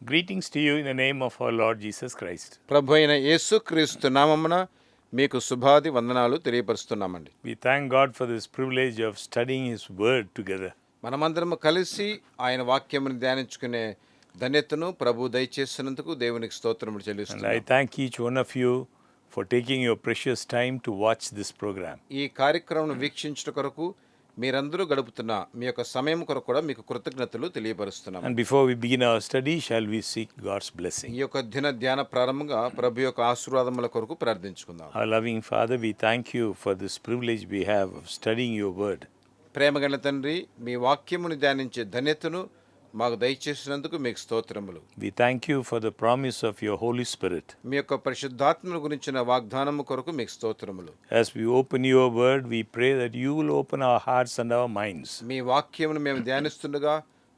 Greetings to you in the name of our Lord Jesus Christ. ప్రభు అయిన యేసుక్రీస్తు నామమున మీకు శుభాది వందనాలు తెలియపరుస్తున్నామండి. We thank God for this privilege of studying His Word together. మనమందరము కలిసి ఆయన వాక్యమును ధ్యానించుకునే ధన్యతను ప్రభు దయచేసినందుకు దేవునికి స్తోత్రములు And I చెల్లిస్తున్నాం. thank each one of you for taking your precious time to watch this program. ఈ కార్యక్రమం వీక్షించుట కొరకు మీరందరూ గడుపుతున్న మీ యొక్క సమయం కొరకు కూడా మీకు కృతజ్ఞతలు తెలియపరుస్తున్నాం. And before we begin our study, shall we seek God's blessing? ఈ యొక్క దిన ధ్యాన ప్రారంభంగా ప్రభు యొక్క ఆశీర్వాదముల కొరకు ప్రార్థించుకుందాం. Our loving Father, we thank you for this privilege we have of studying your Word. ప్రేమగల తండ్రి, మీ వాక్యమును ధ్యానించే ధన్యతను మాకు దయచేసినందుకు మీకు స్తోత్రములు. We thank you for the promise of your Holy Spirit. మీ యొక్క పరిశుద్ధాత్మను గురించిన వాగ్దానము కొరకు మీకు స్తోత్రములు. As we open your Word, we pray that you will open our hearts and our minds. మీ వాక్యమును మేము ధ్యానిస్తుండగా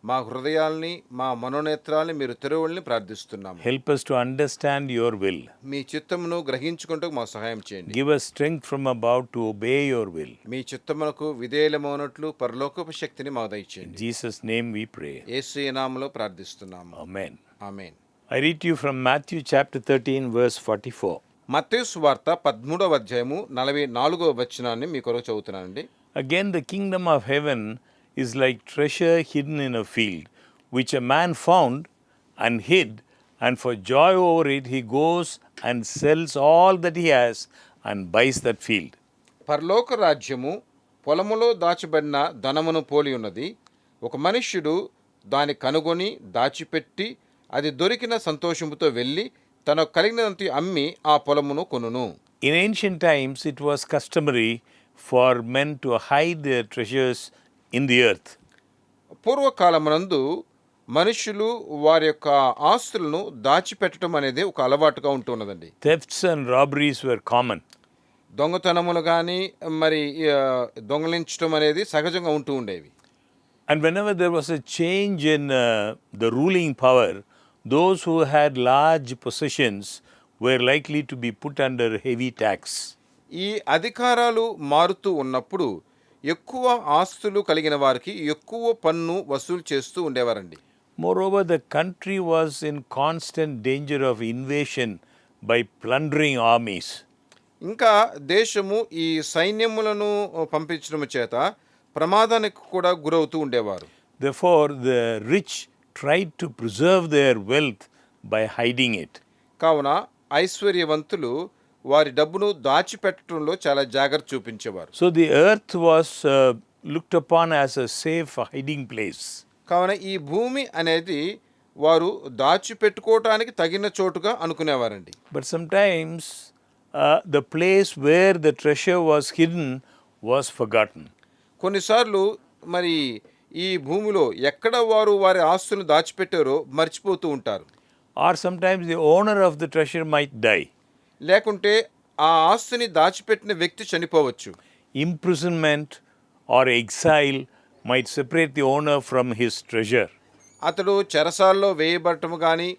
మా హృదయాల్ని మా మనోనేత్రాల్ని మీరు తెరవల్ని ప్రార్థిస్తున్నాము. Help us to understand your will. మీ చిత్తమును గ్రహించుకుంటూ మాకు సహాయం చేయండి. Give us strength from above to obey your will. మీ చిత్తమునకు విధేయులమవునట్లు పరలోకపు శక్తిని మాకు In దయచేయండి. Jesus' name we pray. యేసు నామములో ప్రార్థిస్తున్నాము. Amen. Amen. I read to you from Matthew chapter 13, verse 44. మత్తయి సువార్త 13వ అధ్యాయము 44వ వచనాన్ని మీ కొరకు చదువుతున్నానండి. Again, the kingdom of heaven is like treasure hidden in a field, which a man found and hid, and for joy over it he goes and sells all that he has and buys that field. పరలోక రాజ్యము పొలములో దాచబడిన ధనమును పోలి ఉన్నది. ఒక మనుష్యుడు దాని కనుగొని దాచిపెట్టి అది దొరికిన సంతోషముతో వెళ్ళి తనకు కలిగినంత అమ్మి ఆ పొలమును కొనును. In ancient times, it was customary for men to hide their treasures in the earth. పూర్వకాలమునందు మనుషులు వారి యొక్క ఆస్తులను దాచిపెట్టడం అనేది ఒక అలవాటుగా ఉంటున్నదండి. Thefts and robberies were common. దొంగతనములు కానీ మరి దొంగలించడం అనేది సహజంగా ఉంటూ ఉండేవి. And whenever there was a change in the ruling power, those who had large possessions were likely to be put under heavy tax. ఈ అధికారాలు మారుతూ ఉన్నప్పుడు ఎక్కువ ఆస్తులు కలిగిన వారికి ఎక్కువ పన్ను వసూలు చేస్తూ ఉండేవారండి. Moreover, the country was in constant danger of invasion by plundering armies. ఇంకా దేశము ఈ సైన్యములను పంపించడం చేత ప్రమాదానికి కూడా గురవుతూ ఉండేవారు. Therefore, the rich tried to preserve their wealth by hiding it. కావున ఐశ్వర్యవంతులు వారి డబ్బును దాచిపెట్టడంలో చాలా జాగ్రత్త చూపించేవారు. So the earth was looked upon as a safe hiding place. కావున ఈ భూమి అనేది వారు దాచిపెట్టుకోవటానికి తగిన చోటుగా అనుకునేవారండి. But sometimes the place where the treasure was hidden was forgotten. కొన్నిసార్లు మరి ఈ భూమిలో ఎక్కడ వారు వారి ఆస్తులను దాచిపెట్టారో మర్చిపోతూ ఉంటారు. Or sometimes the owner of the treasure might die. లేకుంటే ఆ ఆస్తిని దాచిపెట్టిన వ్యక్తి చనిపోవచ్చు. Imprisonment or exile might separate the owner from his treasure. అతడు చెరసాల్లో వేయబడటం కానీ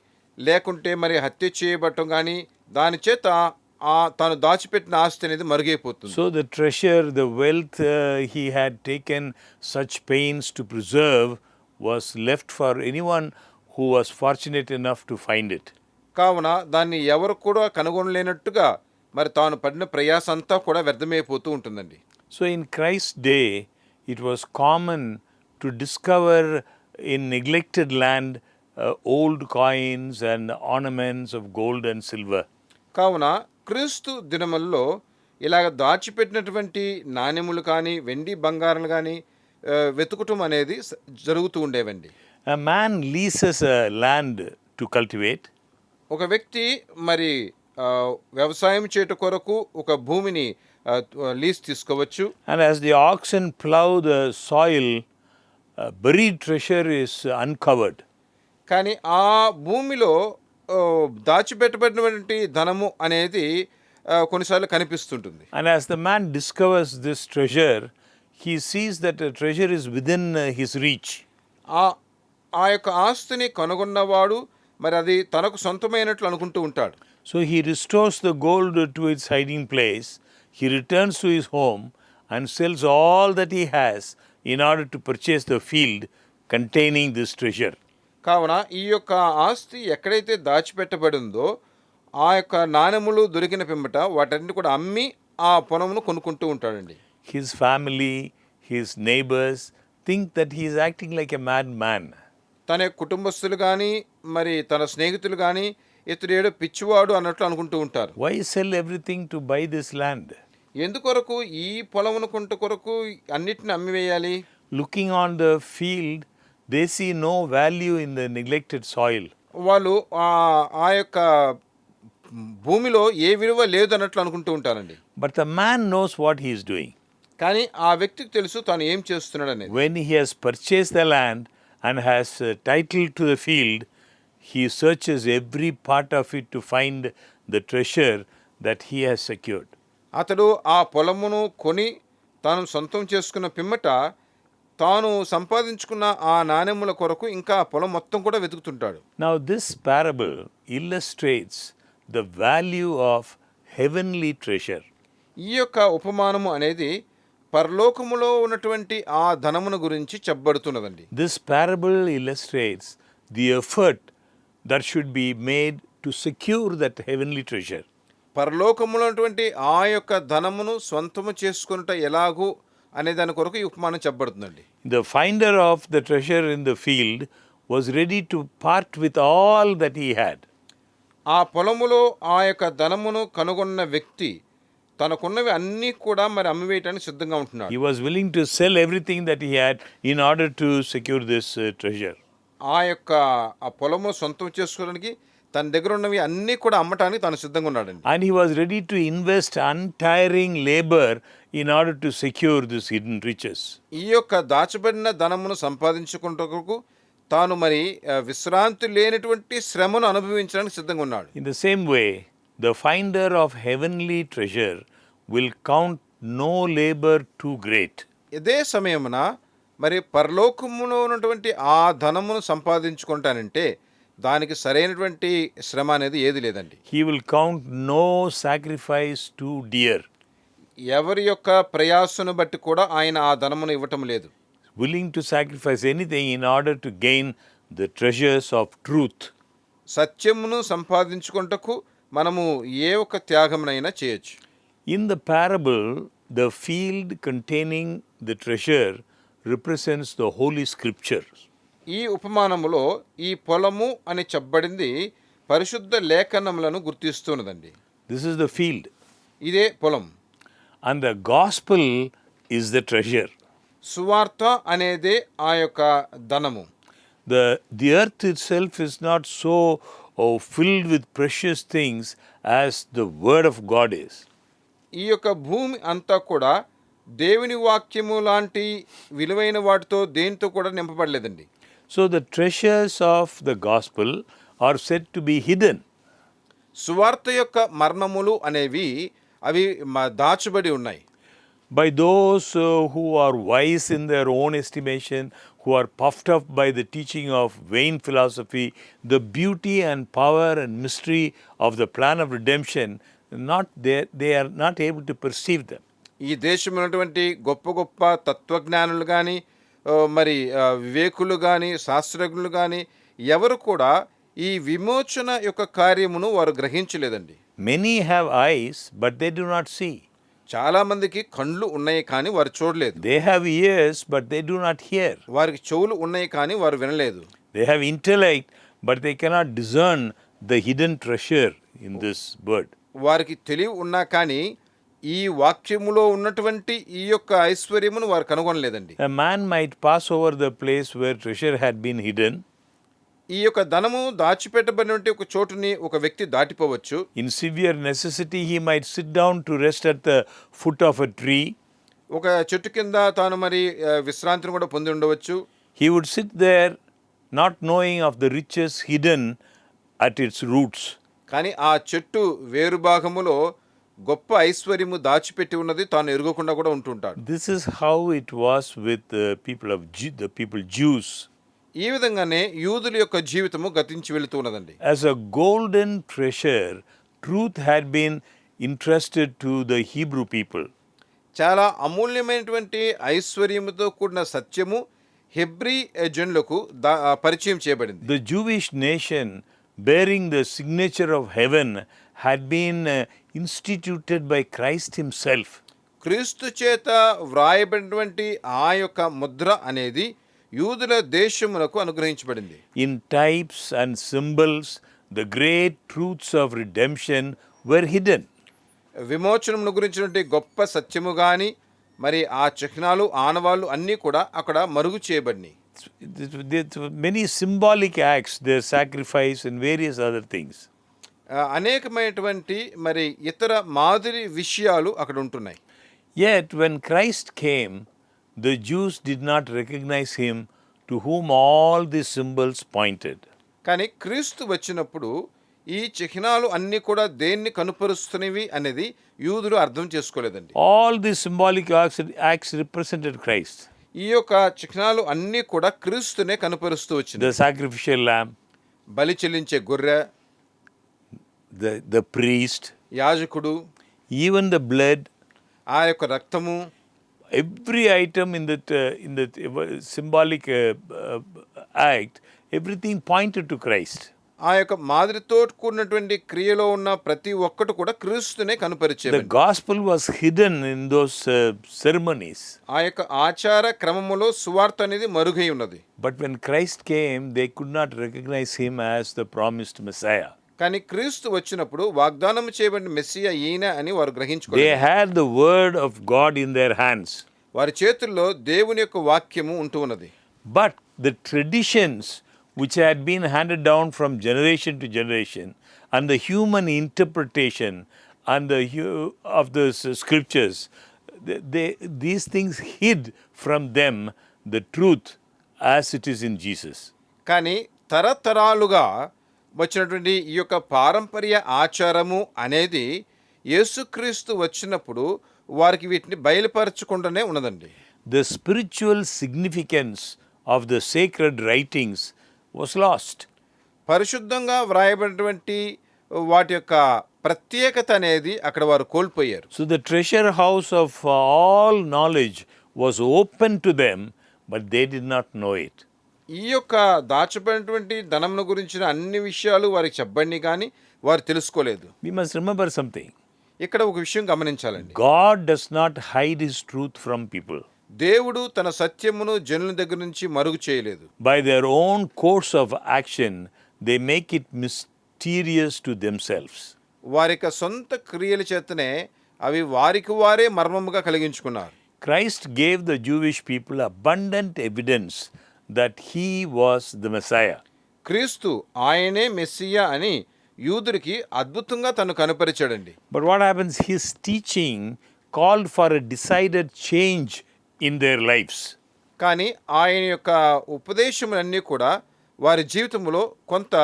లేకుంటే మరి హత్య చేయబడటం కానీ దాని చేత తాను దాచిపెట్టిన ఆస్తి అనేది మరుగైపోతుంది. So the treasure, the wealth he had taken such pains to preserve was left for anyone who was fortunate enough to find it. కావున దాన్ని ఎవరు కూడా కనుగొనలేనట్టుగా మరి తాను పడిన ప్రయాస అంతా కూడా వ్యర్థమైపోతూ ఉంటుందండి. So in Christ's day, it was common to discover in neglected land old coins and ornaments of gold and silver. కావున క్రీస్తు దినముల్లో ఇలాగ దాచిపెట్టినటువంటి నాణెములు కానీ వెండి బంగారాలు కానీ వెతుకుటం అనేది జరుగుతూ ఉండేవండి. A man leases a land to cultivate. ఒక వ్యక్తి మరి వ్యవసాయం చేయట కొరకు ఒక భూమిని లీజ్ తీసుకోవచ్చు. And as the oxen plow the soil, buried treasure is uncovered. కానీ ఆ భూమిలో దాచిపెట్టబడినటువంటి ధనము అనేది కొన్నిసార్లు కనిపిస్తుంటుంది. And as the man discovers this treasure, he sees that the treasure is within his reach. ఆ యొక్క ఆస్తిని కనుగొన్నవాడు మరి అది తనకు సొంతమైనట్లు అనుకుంటూ ఉంటాడు. So he restores the gold to its hiding place. He returns to his home and sells all that he has in order to purchase the field containing this treasure. కావున ఈ యొక్క ఆస్తి ఎక్కడైతే దాచిపెట్టబడి ఉందో ఆ యొక్క నాణెములు దొరికిన పిమ్మట వాటన్నిటి కూడా అమ్మి ఆ పొలమును కొనుక్కుంటూ ఉంటాడండి. His family, his neighbors think that he is acting like a madman. తన యొక్క కుటుంబస్తులు కానీ మరి తన స్నేహితులు కానీ ఇతడు ఏడో పిచ్చివాడు అన్నట్లు అనుకుంటూ ఉంటారు. Why sell everything to buy this land? ఎందుకొరకు ఈ పొలమును కొంట కొరకు అన్నిటిని అమ్మివేయాలి? Looking on the field, they see no value in the neglected soil. వాళ్ళు ఆ యొక్క భూమిలో ఏ విలువ లేదు అన్నట్లు అనుకుంటూ ఉంటారండి. But the man knows what he is doing. కానీ ఆ వ్యక్తికి తెలుసు తాను ఏం చేస్తున్నాడు అనేది. When he has purchased the land and has title to the field, he searches every part of it to find the treasure that he has secured. అతడు ఆ పొలమును కొని తాను సొంతం చేసుకున్న పిమ్మట తాను సంపాదించుకున్న ఆ నాణెముల కొరకు ఇంకా ఆ పొలం మొత్తం కూడా వెతుకుతుంటాడు. Now this parable illustrates the value of heavenly treasure. ఈ యొక్క ఉపమానము అనేది పరలోకములో ఉన్నటువంటి ఆ ధనమును గురించి చెప్పబడుతున్నదండి. This parable illustrates the effort that should be made to secure that heavenly treasure. పరలోకములో ఉన్నటువంటి ఆ యొక్క ధనమును స్వంతము చేసుకొనుట ఎలాగూ అనే దాని కొరకు ఈ ఉపమానం చెప్పబడుతుందండి. The finder of the treasure in the field was ready to part with all that he had. ఆ పొలములో ఆ యొక్క ధనమును కనుగొన్న వ్యక్తి తనకున్నవి అన్నీ కూడా మరి అమ్మివేయటానికి సిద్ధంగా ఉంటున్నాడు. He was willing to sell everything that he had in order to secure this treasure. ఆ యొక్క ఆ పొలము సొంతం చేసుకోవడానికి తన దగ్గర ఉన్నవి అన్నీ కూడా అమ్మటానికి తాను సిద్ధంగా ఉన్నాడండి. And he was ready to invest untiring labor in order to secure this hidden riches. ఈ యొక్క దాచబడిన ధనమును సంపాదించుకుంటకు తాను మరి విశ్రాంతి లేనటువంటి శ్రమను అనుభవించడానికి సిద్ధంగా ఉన్నాడు. In the same way, the finder of heavenly treasure will count no labor too great. ఇదే సమయమున మరి పరలోకములో ఉన్నటువంటి ఆ ధనమును సంపాదించుకుంటానంటే దానికి సరైనటువంటి శ్రమ అనేది ఏది లేదండి. He will count no sacrifice too dear. ఎవరి యొక్క ప్రయాసను బట్టి కూడా ఆయన ఆ ధనమును ఇవ్వటం లేదు. Willing to sacrifice anything in order to gain the treasures of truth. సత్యమును సంపాదించుకుంటకు మనము ఏ ఒక్క త్యాగమునైనా చేయొచ్చు. In the parable, the field containing the treasure represents the holy scriptures. ఈ ఉపమానములో ఈ పొలము అని చెప్పబడింది పరిశుద్ధ లేఖనములను గుర్తిస్తున్నదండి. This is the field. ఇదే పొలం. And the gospel is the treasure. సువార్త అనేదే ఆ యొక్క ధనము. The earth itself is not so filled with precious things as the word of God is. ఈ యొక్క భూమి అంతా కూడా దేవుని వాక్యము లాంటి విలువైన వాటితో దేనితో కూడా నింపబడలేదండి. So the treasures of the gospel are said to be hidden. సువార్త యొక్క మర్మములు అనేవి అవి దాచబడి ఉన్నాయి. By those who are wise in their own estimation, who are puffed up by the teaching of vain philosophy, the beauty and power and mystery of the plan of redemption, they are not able to perceive them. ఈ దేశంలో ఉన్నటువంటి గొప్ప గొప్ప తత్వజ్ఞానులు కానీ మరి వివేకులు కానీ శాస్త్రజ్ఞులు కానీ ఎవరు కూడా ఈ విమోచన యొక్క కార్యమును వారు గ్రహించలేదండి. Many have eyes, but they do not see. చాలా మందికి కళ్ళు ఉన్నాయి కానీ వారు చూడలేదు. They have ears, but they do not hear. వారికి చెవులు ఉన్నాయి కానీ వారు వినలేదు. They have intellect, but they cannot discern the hidden treasure in this word. వారికి తెలివి ఉన్నా కానీ ఈ వాక్యములో ఉన్నటువంటి ఈ యొక్క ఐశ్వర్యమును వారు కనుగొనలేదండి. A man might pass over the place where treasure had been hidden. ఈ యొక్క ధనము దాచిపెట్టబడినటువంటి ఒక చోటుని ఒక వ్యక్తి దాటిపోవచ్చు. In severe necessity, he might sit down to rest at the foot of a tree. ఒక చెట్టు కింద తాను మరి విశ్రాంతిని కూడా పొంది ఉండవచ్చు. He would sit there not knowing of the riches hidden at its roots. కానీ ఆ చెట్టు వేరు భాగములో గొప్ప ఐశ్వర్యము దాచిపెట్టి ఉన్నది తాను ఎరుగకుండా కూడా ఉంటుంటాడు. This is how it was with the people Jews. ఈ విధంగానే యూదుల యొక్క జీవితము గతించి వెళుతూ ఉన్నదండి. As a golden treasure, truth had been entrusted to the Hebrew people. చాలా అమూల్యమైనటువంటి ఐశ్వర్యముతో కూడిన సత్యము హెబ్రీ జనులకు పరిచయం చేయబడింది. The Jewish nation, bearing the signature of heaven, had been instituted by Christ Himself. క్రీస్తు చేత వ్రాయబడినటువంటి ఆ యొక్క ముద్ర అనేది యూదుల దేశమునకు అనుగ్రహించబడింది. In types and symbols, the great truths of redemption were hidden. విమోచనమును గురించినటువంటి గొప్ప సత్యము గాని మరి ఆ చిహ్నాలు ఆనవాళ్ళు అన్నీ కూడా అక్కడ మరుగు చేయబడినాయి. Many symbolic acts, their sacrifice and various other things. అనేకమైనటువంటి మరి ఇతర మాదిరి విషయాలు అక్కడ ఉంటున్నాయి. Yet when Christ came, the Jews did not recognize Him, to whom all these symbols pointed. కానీ క్రీస్తు వచ్చినప్పుడు ఈ చిహ్నాలు అన్నీ కూడా దేన్ని కనుపరుస్తున్నవి అనేది యూదులు అర్థం చేసుకోలేదండి. All these symbolic acts represented Christ. ఈ యొక్క చిహ్నాలు అన్నీ కూడా క్రీస్తునే కనుపరుస్తూ వచ్చింది. The sacrificial lamb, బలి చెల్లించే గొర్రె, the priest, యాజకుడు, even the blood, ఆ యొక్క రక్తము, every item in that symbolic act, everything pointed to Christ. ఆ యొక్క మాదిరితో కూడినటువంటి క్రియలో ఉన్న ప్రతి ఒక్కటి కూడా క్రీస్తునే The కనుపరిచేది. gospel was hidden in those ceremonies. ఆ యొక్క ఆచార క్రమములో సువార్త అనేది మరుగై ఉన్నది. But when Christ came, they could not recognize Him as the promised Messiah. కానీ క్రీస్తు వచ్చినప్పుడు వాగ్దానం చేయబడిన మెస్సియా ఈయన అని వారు They గ్రహించుకోలేదు. had the word of God in their hands. వారి చేతుల్లో దేవుని యొక్క వాక్యము ఉంటూ ఉన్నది. But the traditions which had been handed down from generation to generation, and the human interpretation and of the scriptures, these things hid from them the truth as it is in Jesus. కానీ తరతరాలుగా వచ్చినటువంటి ఈ యొక్క పారంపర్య ఆచారము అనేది యేసుక్రీస్తు వచ్చినప్పుడు వారికి వీటిని బయలుపరచకుండానే ఉన్నదండి. The spiritual significance of the sacred writings was lost. పరిశుద్ధంగా వ్రాయబడినటువంటి వాటి యొక్క ప్రత్యేకత అనేది అక్కడ వారు కోల్పోయారు. So the treasure house of all knowledge was open to them, but they did not know it. ఈ యొక్క దాచబడినటువంటి ధనమును గురించిన అన్ని విషయాలు వారికి చెప్పండి కానీ వారు తెలుసుకోలేదు. We must remember something. ఇక్కడ ఒక విషయం గమనించాలండి. God does not hide His truth from people. దేవుడు తన సత్యమును జనుల దగ్గర నుంచి మరుగు చేయలేదు. By their own course of action, they make it mysterious to themselves. వారి యొక్క సొంత క్రియల చేతనే అవి వారికి వారే మర్మముగా కలిగించుకున్నారు. Christ gave the Jewish people abundant evidence that He was the Messiah. క్రీస్తు ఆయనే మెస్సియా అని యూదుడికి అద్భుతంగా తను కనపరిచాడండి. But what happens? His teaching called for a decided change in their lives. కానీ ఆయన యొక్క ఉపదేశములన్నీ కూడా వారి జీవితంలో కొంత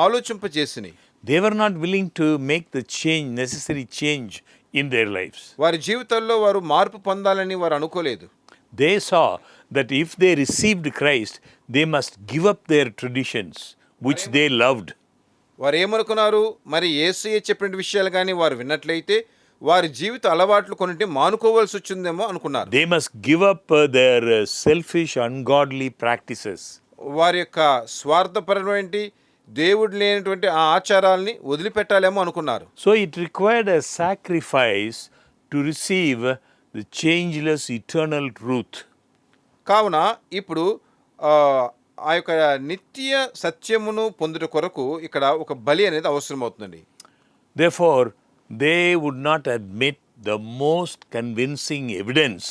ఆలోచింపజేసినాయి. They were not willing to make the change, necessary change in their lives. వారి జీవితాల్లో వారు మార్పు పొందాలని వారు అనుకోలేదు. They saw that if they received Christ, they must give up their traditions, which they loved. వారు ఏమనుకున్నారు? మరి యేసయ్య చెప్పిన విషయాలు కానీ వారు విన్నట్లయితే వారి జీవిత అలవాట్లు కొన్నింటిని మానుకోవాల్సి వచ్చిందేమో అనుకున్నారు. They must give up their selfish, ungodly practices. వారి యొక్క స్వార్థపరమైన దేవుడు లేనటువంటి ఆ ఆచారాల్ని వదిలిపెట్టాలేమో అనుకున్నారు. So it required a sacrifice to receive the changeless, eternal truth. కావున ఇప్పుడు ఆ యొక్క నిత్య సత్యమును పొందుట కొరకు ఇక్కడ ఒక బలి అనేది అవసరమవుతుందండి. Therefore, they would not admit the most convincing evidence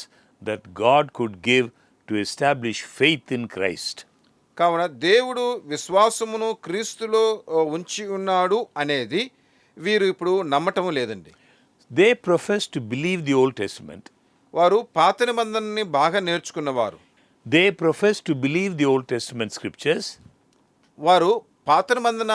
that God could give to establish faith in Christ. కావున దేవుడు విశ్వాసమును క్రీస్తులో ఉంచి ఉన్నాడు అనేది వీరు ఇప్పుడు నమ్మటం లేదండి. They profess to believe the Old Testament. వారు పాత నిబంధనని బాగా నేర్చుకున్నవారు. They profess to believe the Old Testament scriptures. వారు పాత నిబంధన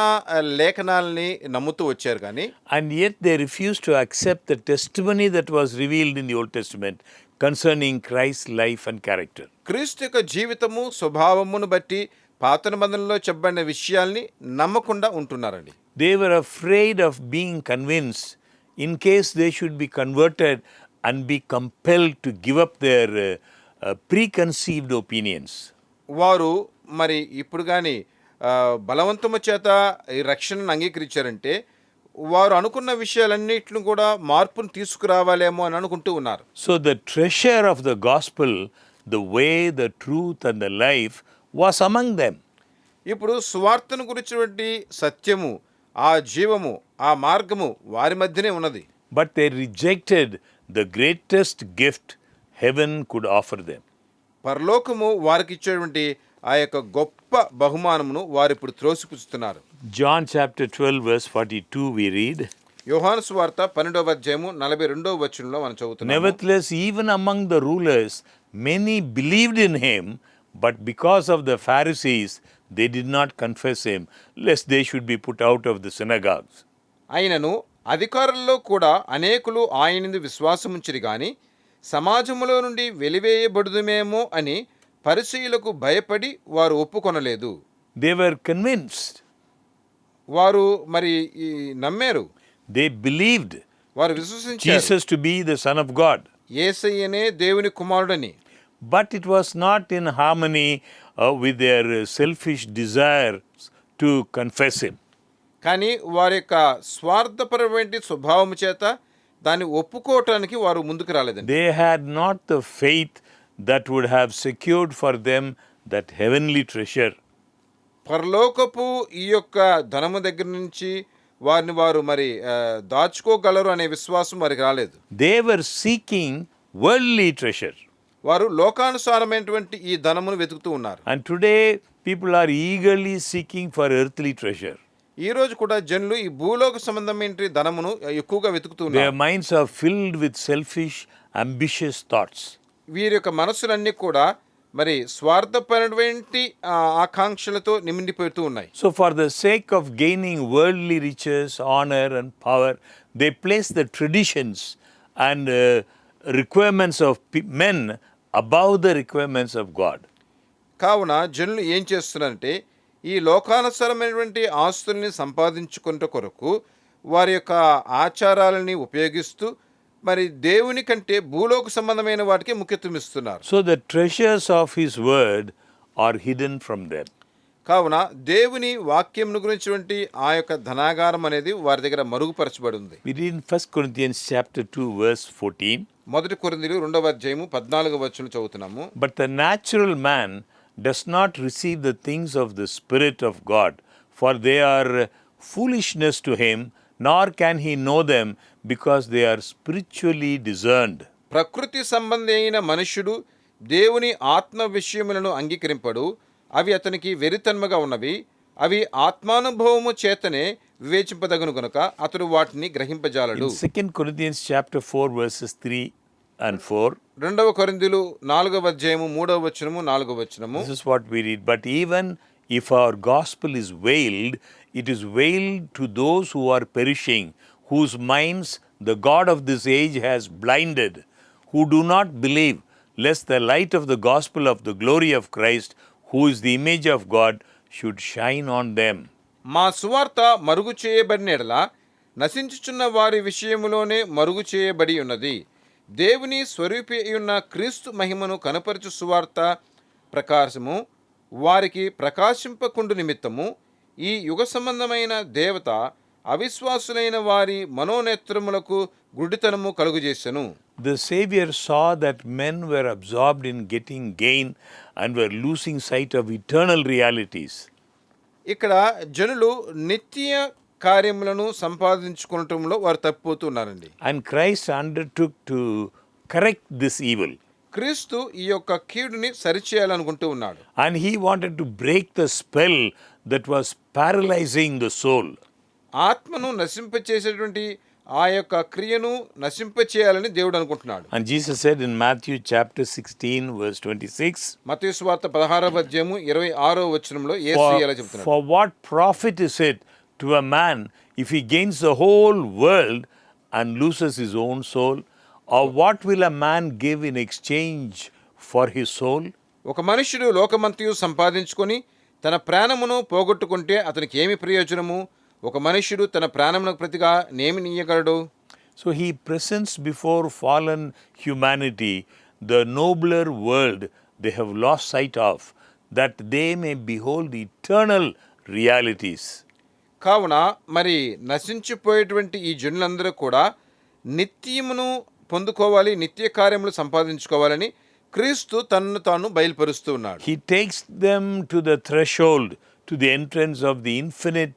లేఖనాలని నమ్ముతూ వచ్చారు కానీ And yet they refuse to accept the testimony that was revealed in the Old Testament concerning Christ's life and character. క్రీస్తు యొక్క జీవితము స్వభావమును బట్టి పాత నిబంధనలో చెప్పబడిన విషయాల్ని నమ్మకుండా ఉంటున్నారండి. They were afraid of being convinced in case they should be converted and be compelled to give up their preconceived opinions. వారు మరి ఇప్పుడు కానీ బలవంతము చేత ఈ రక్షణను అంగీకరించారంటే వారు అనుకున్న విషయాలన్నిటిని కూడా మార్పును తీసుకురావాలేమో అని అనుకుంటూ ఉన్నారు. So the treasure of the gospel, the way, the truth, and the life was among them. ఇప్పుడు సువార్తను గురించినటువంటి సత్యము, ఆ జీవము, ఆ మార్గము వారి మధ్యనే ఉన్నది. But they rejected the greatest gift heaven could offer them. పరలోకము వారికి ఇచ్చేటువంటి ఆ యొక్క గొప్ప బహుమానమును వారు ఇప్పుడు త్రోసిపుచ్చుతున్నారు. John chapter 12 verse 42 we read, యోహాను సువార్త 12వ అధ్యాయము 42వ వచనంలో మనం చదువుతున్నాము. Nevertheless, even among the rulers, many believed in him, but because of the Pharisees, they did not confess him, lest they should be put out of the synagogues. అయినను అధికారుల్లో కూడా అనేకులు ఆయనందు విశ్వాసముంచిరి గాని సమాజములో నుండి వెలివేయబడుదుమేమో అని పరిసయ్యులకు భయపడి వారు ఒప్పుకొనలేదు. They were convinced, వారు మరి నమ్మారు, they believed వారు విశ్వసించారు Jesus to be the Son of God. యేసయ్యనే దేవుని కుమారుడని. But it was not in harmony with their selfish desires to confess him. కానీ వారి యొక్క స్వార్థపరమైన స్వభావము చేత దాన్ని ఒప్పుకోవటానికి వారు ముందుకు రాలేదండి. They had not the faith that would have secured for them that heavenly treasure. పరలోకపు ఈ యొక్క ధనము దగ్గర నుంచి వారిని వారు మరి దాచుకోగలరు అనే విశ్వాసం వారికి రాలేదు. They were seeking worldly treasure. వారు లోకానుసారమైనటువంటి ఈ ధనమును వెతుకుతూ ఉన్నారు. And today people are eagerly seeking for earthly treasure. ఈ రోజు కూడా జనులు ఈ భూలోక సంబంధమైన ధనమును ఎక్కువగా వెతుకుతూ Their ఉన్నారు. minds are filled with selfish, ambitious thoughts. వీరి యొక్క మనసులన్నీ కూడా మరి స్వార్థపరమైనటువంటి ఆకాంక్షలతో నిండిపోతూ ఉన్నాయి. So for the sake of gaining worldly riches, honor and power, they place the traditions and requirements of men above the requirements of God. కావున జనులు ఏం చేస్తున్నారంటే ఈ లోకానుసారమైనటువంటి ఆస్తుల్ని సంపాదించుకున్న కొరకు వారి యొక్క ఆచారాలని ఉపయోగిస్తూ మరి దేవుని కంటే భూలోక సంబంధమైన వాటికి ముఖ్యత్వం ఇస్తున్నారు. So the treasures of his word are hidden from them. కావున దేవుని వాక్యంను గురించినటువంటి ఆ యొక్క ధనాగారం అనేది వారి దగ్గర మరుగుపరచబడి ఉంది. We read in 1 Corinthians chapter 2 verse 14. మొదటి కొరింథీయులు 2వ అధ్యాయము 14వ వచనం చదువుతున్నాము. But the natural man does not receive the things of the Spirit of God, for they are foolishness to him, nor can he know them, because they are spiritually discerned. ప్రకృతి సంబంధి అయిన మనుష్యుడు దేవుని ఆత్మ విషయములను అంగీకరింపడు, అవి అతనికి వెరితన్మగా ఉన్నవి, అవి ఆత్మానుభవము చేతనే వివేచింపదగును గనుక అతడు వాటిని గ్రహింపజాలడు. In 2 Corinthians chapter 4 verses 3 and 4, 2వ కొరింథీయులు 4వ అధ్యాయము 3వ వచనము 4వ వచనము. this is what we read. But even if our gospel is veiled, it is veiled to those who are perishing, whose minds the God of this age has blinded, who do not believe, lest the light of the gospel of the glory of Christ, who is the image of God, should shine on them. మా సువార్త మరుగు చేయబడిన ఎడల నశించుచున్న వారి విషయములోనే మరుగు చేయబడి ఉన్నది. దేవుని స్వరూపి అయ్యున్న క్రీస్తు మహిమను కనపరచు సువార్త ప్రకాశము వారికి ప్రకాశింపకుండు నిమిత్తము ఈ యుగ సంబంధమైన దేవత అవిశ్వాసులైన వారి మనోనేత్రములకు గుడ్డితనము కలుగజేసెను. The Savior saw that men were absorbed in getting gain and were losing sight of eternal realities. ఇక్కడ జనులు నిత్య కార్యములను సంపాదించుకోవటంలో వారు తప్పిపోతున్నారండి. And Christ undertook to correct this evil. క్రీస్తు ఈ యొక్క కీడుని సరిచేయాలనుకుంటూ ఉన్నాడు. And he wanted to break the spell that was paralyzing the soul. ఆత్మను నశింపచేసేటువంటి ఆ యొక్క క్రియను నశింపచేయాలని దేవుడు అనుకుంటున్నాడు. And Jesus said in Matthew chapter 16 verse 26, మత్తయి సువార్త 16వ అధ్యాయము 26వ వచనంలో యేసు ఇలా చెప్తున్నాడు. For what profit is it to a man if he gains the whole world and loses his own soul? Or what will a man give in exchange for his soul? ఒక మనుష్యుడు లోకమంతయు సంపాదించుకొని తన ప్రాణమును పోగొట్టుకుంటే అతనికి ఏమి ప్రయోజనము? ఒక మనుష్యుడు తన ప్రాణమునకు ప్రతిగా నేమి నీయగలడు? So he presents before fallen humanity the nobler world they have lost sight of, that they may behold eternal realities. కావున మరి నశించిపోయేటువంటి ఈ జనులందరూ కూడా నిత్యమును పొందుకోవాలి, నిత్య కార్యములు సంపాదించుకోవాలని క్రీస్తు తనను తాను బయలుపరుస్తూ ఉన్నాడు. He takes them to the threshold, to the entrance of the infinite,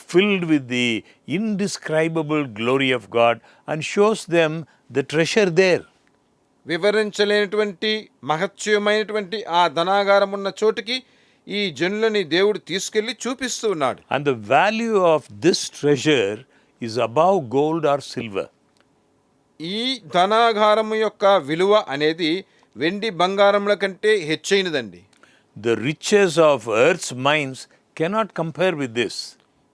filled with the indescribable glory of God, and shows them the treasure there. వివరించలేనటువంటి మహత్యమైనటువంటి ఆ ధనాగారం ఉన్న చోటుకి ఈ జనులని దేవుడు తీసుకెళ్లి చూపిస్తూ ఉన్నాడు. And the value of this treasure is above gold or silver. ఈ ధనాగారము యొక్క విలువ అనేది వెండి బంగారముల కంటే హెచ్చైనదండి. The riches of earth's mines cannot compare with this.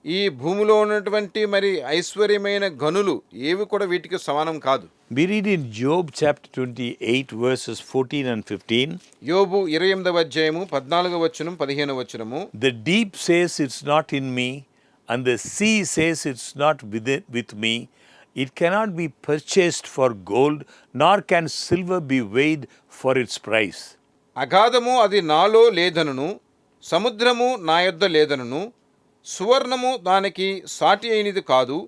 ఈ భూమిలో ఉన్నటువంటి మరి ఐశ్వర్యమైన గనులు ఏవి కూడా వీటికి సమానం కాదు. We read in Job chapter 28 verses 14 and 15. యోబు 28వ అధ్యాయము 14వ వచనం 15వ వచనము. The deep says it's not in me, and the sea says it's not with me. It cannot be purchased for gold, nor can silver be weighed for its price. అగాధము అది నాలో లేదనును, సముద్రము నా యొద్ద లేదనును, సువర్ణము దానికి సాటి అయినది కాదు,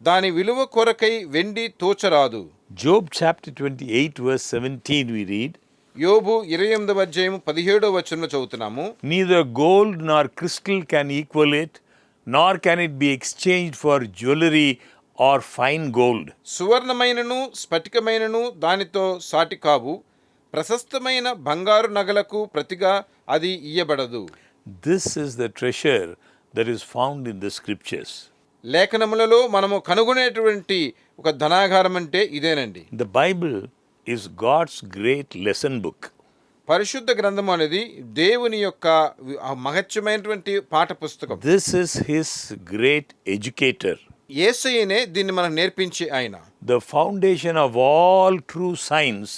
దాని విలువ కొరకై వెండి తోచరాదు. Job chapter 28 verse 17 we read. యోబు 28వ అధ్యాయము 17వ వచనంలో చదువుతున్నాము. Neither gold nor crystal can equal it, nor can it be exchanged for jewelry or fine gold. సువర్ణమైనను స్ఫటికమైనను దానితో సాటి కావు, ప్రశస్తమైన బంగారు నగలకు ప్రతిగా అది ఇయ్యబడదు. This is the treasure that is found in the scriptures. లేఖనములలో మనము కనుగొనేటువంటి ఒక ధనాగారం అంటే ఇదేనండి. The Bible is God's great lesson book. పరిశుద్ధ గ్రంథం అనేది దేవుని యొక్క మహత్యమైనటువంటి పాఠ పుస్తకం. This is his great educator. యేసయ్యనే దీన్ని మనకు నేర్పించే ఆయన. The foundation of all true science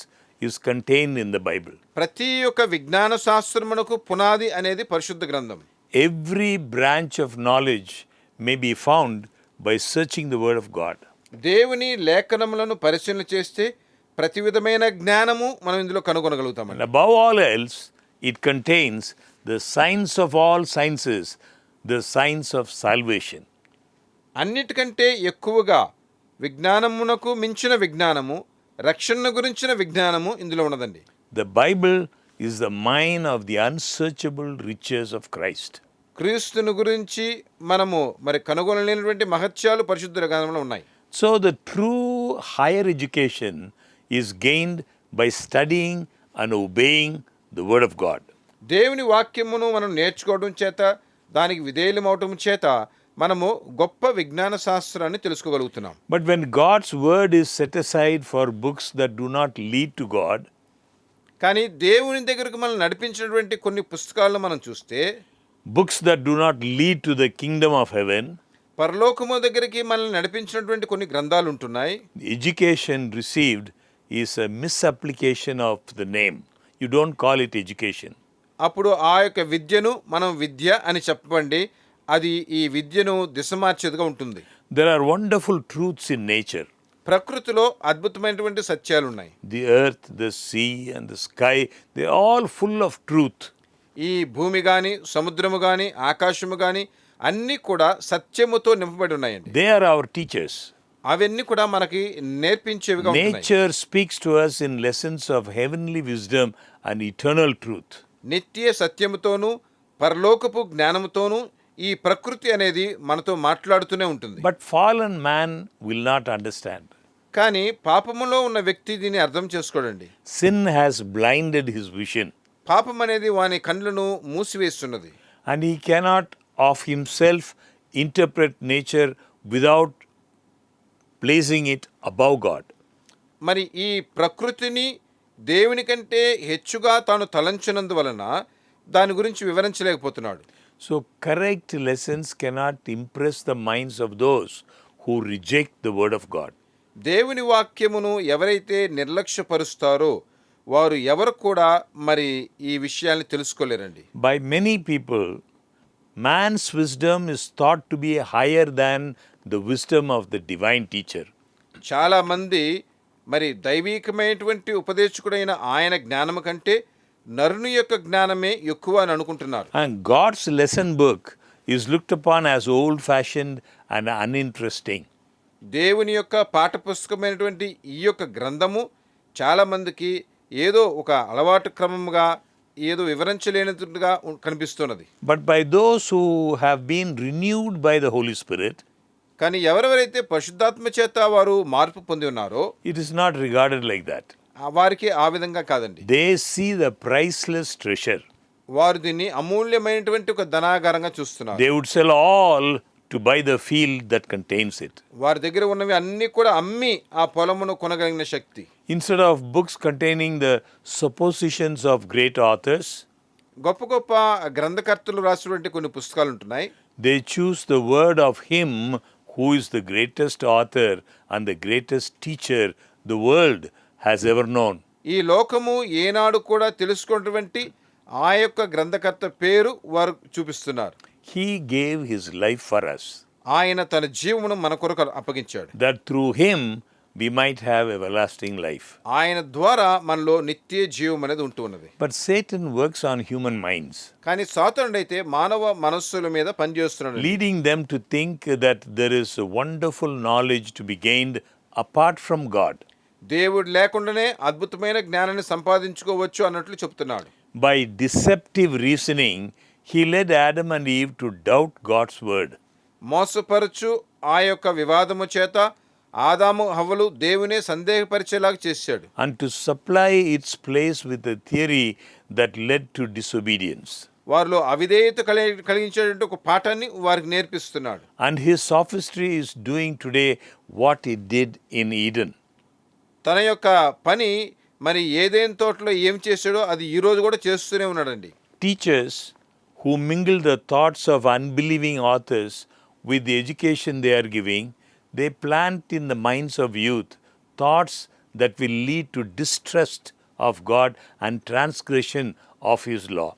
is contained in the Bible. ప్రతి ఒక్క విజ్ఞాన శాస్త్రమునకు పునాది అనేది పరిశుద్ధ గ్రంథం. Every branch of knowledge may be found by searching the word of God. దేవుని లేఖనములను పరిశీలన చేస్తే ప్రతి విధమైన జ్ఞానము మనం ఇందులో కనుగొనగలుగుతామండి. And above all else, it contains the science of all sciences, the science of salvation. అన్నిటికంటే ఎక్కువగా విజ్ఞానమునకు మించిన విజ్ఞానము, రక్షణ గురించిన విజ్ఞానము ఇందులో ఉన్నదండి. The Bible is the mine of the unsearchable riches of Christ. క్రీస్తుని గురించి మనము మరి కనుగొనలేనటువంటి మహత్యాలు పరిశుద్ధ గ్రంథంలో ఉన్నాయి. So the true higher education is gained by studying and obeying the word of God. దేవుని వాక్యమును మనం నేర్చుకోవడం చేత, దానికి విధేయులమవటం చేత మనము గొప్ప విజ్ఞాన శాస్త్రాన్ని తెలుసుకోగలుగుతున్నాం. But when God's word is set aside for books that do not lead to God, కానీ దేవుని దగ్గరకు మనం నడిపించినటువంటి కొన్ని పుస్తకాలను మనం చూస్తే, books that do not lead to the kingdom of heaven, పరలోకము దగ్గరికి మనల్ని నడిపించినటువంటి కొన్ని గ్రంథాలు ఉంటున్నాయి. the education received is a misapplication of the name. You don't call it education. అప్పుడు ఆ యొక్క విద్యను మనం విద్య అని చెప్పండి, అది ఈ విద్యను దిశమార్చేదిగా ఉంటుంది. There are wonderful truths in nature. ప్రకృతిలో అద్భుతమైనటువంటి సత్యాలు ఉన్నాయి. The earth, the sea and the sky, they are all full of truth. ఈ భూమి కానీ, సముద్రము కానీ, ఆకాశము కానీ అన్నీ కూడా సత్యముతో నింపబడి ఉన్నాయండి. They are our teachers. అవన్నీ కూడా మనకి నేర్పించేవిగా ఉంటున్నాయి. Nature speaks to us in lessons of heavenly wisdom and eternal truth. నిత్య సత్యముతోనూ పరలోకపు జ్ఞానముతోనూ ఈ ప్రకృతి అనేది మనతో మాట్లాడుతూనే ఉంటుంది. But fallen man will not understand. కానీ పాపములో ఉన్న వ్యక్తి దీన్ని అర్థం చేసుకోడండి. Sin has blinded his vision, పాపం అనేది వాని కండ్లను మూసివేస్తున్నది. and he cannot of himself interpret nature without placing it above God. మరి ఈ ప్రకృతిని దేవుని కంటే హెచ్చుగా తాను తలంచినందువలన దాని గురించి వివరించలేకపోతున్నాడు. So correct lessons cannot impress the minds of those who reject the word of God. దేవుని వాక్యమును ఎవరైతే నిర్లక్ష్యపరుస్తారో వారు ఎవరు కూడా మరి ఈ విషయాన్ని తెలుసుకోలేరండి. By many people, man's wisdom is thought to be higher than the wisdom of the divine teacher. చాలా మంది మరి దైవీకమైనటువంటి ఉపదేశకుడైన ఆయన జ్ఞానము కంటే నరుని యొక్క జ్ఞానమే ఎక్కువ అని అనుకుంటున్నారు. And God's lesson book is looked upon as old fashioned and uninteresting. దేవుని యొక్క పాఠపుస్తకమైనటువంటి ఈ యొక్క గ్రంథము చాలామందికి ఏదో ఒక అలవాటు క్రమముగా ఏదో వివరించలేనట్టుగా కనిపిస్తున్నది. But by those who have been renewed by the Holy Spirit, కానీ ఎవరెవరైతే పరిశుద్ధాత్మ చేత వారు మార్పు పొంది ఉన్నారో it is not regarded like that. వారికి ఆ విధంగా కాదండి. They see the priceless treasure. వారు దీన్ని అమూల్యమైనటువంటి ఒక ధనాగారంగా చూస్తున్నారు. They would sell all to buy the field that contains it. వారి దగ్గర ఉన్నవి అన్నీ కూడా అమ్మి ఆ పొలమును కొనగలిగిన శక్తి. Instead of books containing the suppositions of great authors, గొప్ప గొప్ప గ్రంథకర్తలు రాసినటువంటి కొన్ని పుస్తకాలు ఉంటున్నాయి. they choose the word of him who is the greatest author and the greatest teacher the world has ever known. ఈ లోకము ఏనాడు కూడా తెలుసుకున్నటువంటి ఆ యొక్క గ్రంథకర్త పేరు వారు చూపిస్తున్నారు. He gave his life for us, ఆయన తన జీవమును మన కొరకు అప్పగించాడు. that through him we might have everlasting life. ఆయన ద్వారా మనలో నిత్య జీవం అనేది ఉంటూ ఉన్నది. But Satan works on human minds, కానీ సాతానుడైతే మానవ మనస్సుల మీద పనిచేస్తున్నాడు, leading them to think that there is a wonderful knowledge to be gained apart from God. దేవుడు లేకుండానే అద్భుతమైన జ్ఞానాన్ని సంపాదించుకోవచ్చు అన్నట్లు చెప్తున్నాడు. By deceptive reasoning, he led Adam and Eve to doubt God's word. మోసపరచు ఆ యొక్క వివాదము చేత ఆదాము హవ్వలు దేవునే సందేహపరిచేలాగా చేశాడు. And to supply its place with a theory that led to disobedience. వారిలో అవిధేయత కలిగించేటువంటి ఒక పాఠాన్ని వారికి నేర్పిస్తున్నాడు. And his sophistry is doing today what it did in Eden. తన యొక్క పని మరి ఏదైనా తోటలో ఏం చేశాడో అది ఈ రోజు కూడా చేస్తూనే ఉన్నాడండి. Teachers who mingle the thoughts of unbelieving authors with the education they are giving, they plant in the minds of youth thoughts that will lead to distrust of God and transgression of his law.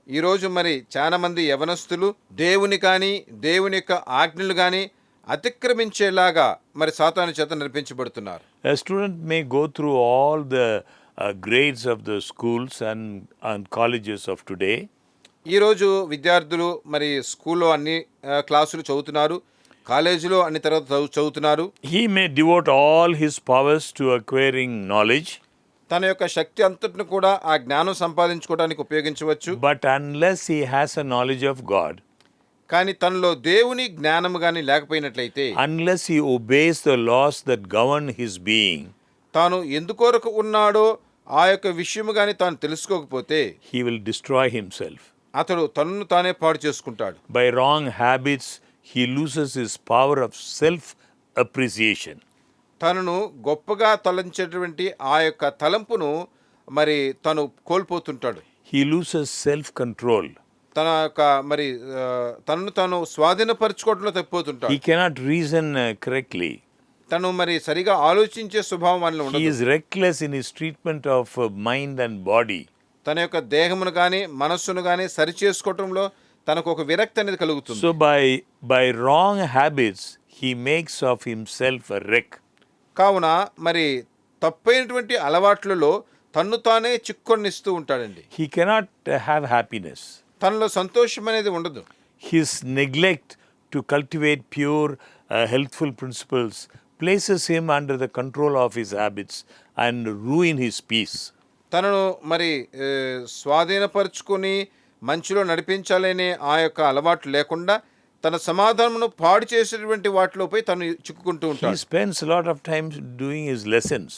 ఈరోజు మరి చాలా మంది యవనస్తులు దేవుని కానీ దేవుని యొక్క ఆజ్ఞలు కానీ అతిక్రమించేలాగా మరి సాతాను చేత నడిపించబడుతున్నారు. A student may go through all the grades of the schools and colleges of today. ఈరోజు విద్యార్థులు మరి స్కూల్లో అన్ని క్లాసులు చదువుతున్నారు, కాలేజీలో అన్ని తరగతి చదువుతున్నారు. He may devote all his powers to acquiring knowledge. తన యొక్క శక్తి అంతటిని కూడా ఆ జ్ఞానం సంపాదించుకోవడానికి ఉపయోగించవచ్చు. But unless he has a knowledge of God, కానీ తనలో దేవుని జ్ఞానం కానీ లేకపోయినట్లయితే, unless he obeys the laws that govern his being, తాను ఎందుకొరకు ఉన్నాడో ఆ యొక్క విషయము కానీ తాను తెలుసుకోకపోతే, he will destroy himself. అతడు తనను తానే పాడు చేసుకుంటాడు. By wrong habits, he loses his power of self-appreciation. తనను గొప్పగా తలంచేటువంటి ఆ యొక్క తలంపును మరి తను కోల్పోతుంటాడు. He loses self-control. తన యొక్క మరి తనను తాను స్వాధీనపరచుకోవడంలో తప్పిపోతుంటాడు. He cannot reason correctly. తను మరి సరిగా ఆలోచించే స్వభావం ఆయనలో He ఉండదు. is reckless in his treatment of mind and body. తన యొక్క దేహమును కానీ మనస్సును కానీ సరి చేసుకోవటంలో తనకు ఒక విరక్తి అనేది కలుగుతుంది. So by wrong habits, he makes of himself a wreck. కావున మరి తప్పైనటువంటి అలవాట్లలో తన్ను తానే చిక్కొనిస్తూ ఉంటాడండి. He cannot have happiness. తనలో సంతోషం అనేది ఉండదు. His neglect to cultivate pure, healthful principles places him under the control of his habits and ruin his peace. తనను మరి స్వాధీనపరుచుకొని మంచిలో నడిపించాలనే ఆ యొక్క అలవాటు లేకుండా తన సమాధానమును పాడు చేసేటువంటి వాటిలోపై తను చిక్కుకుంటూ He ఉంటాడు. spends a lot of time doing his lessons.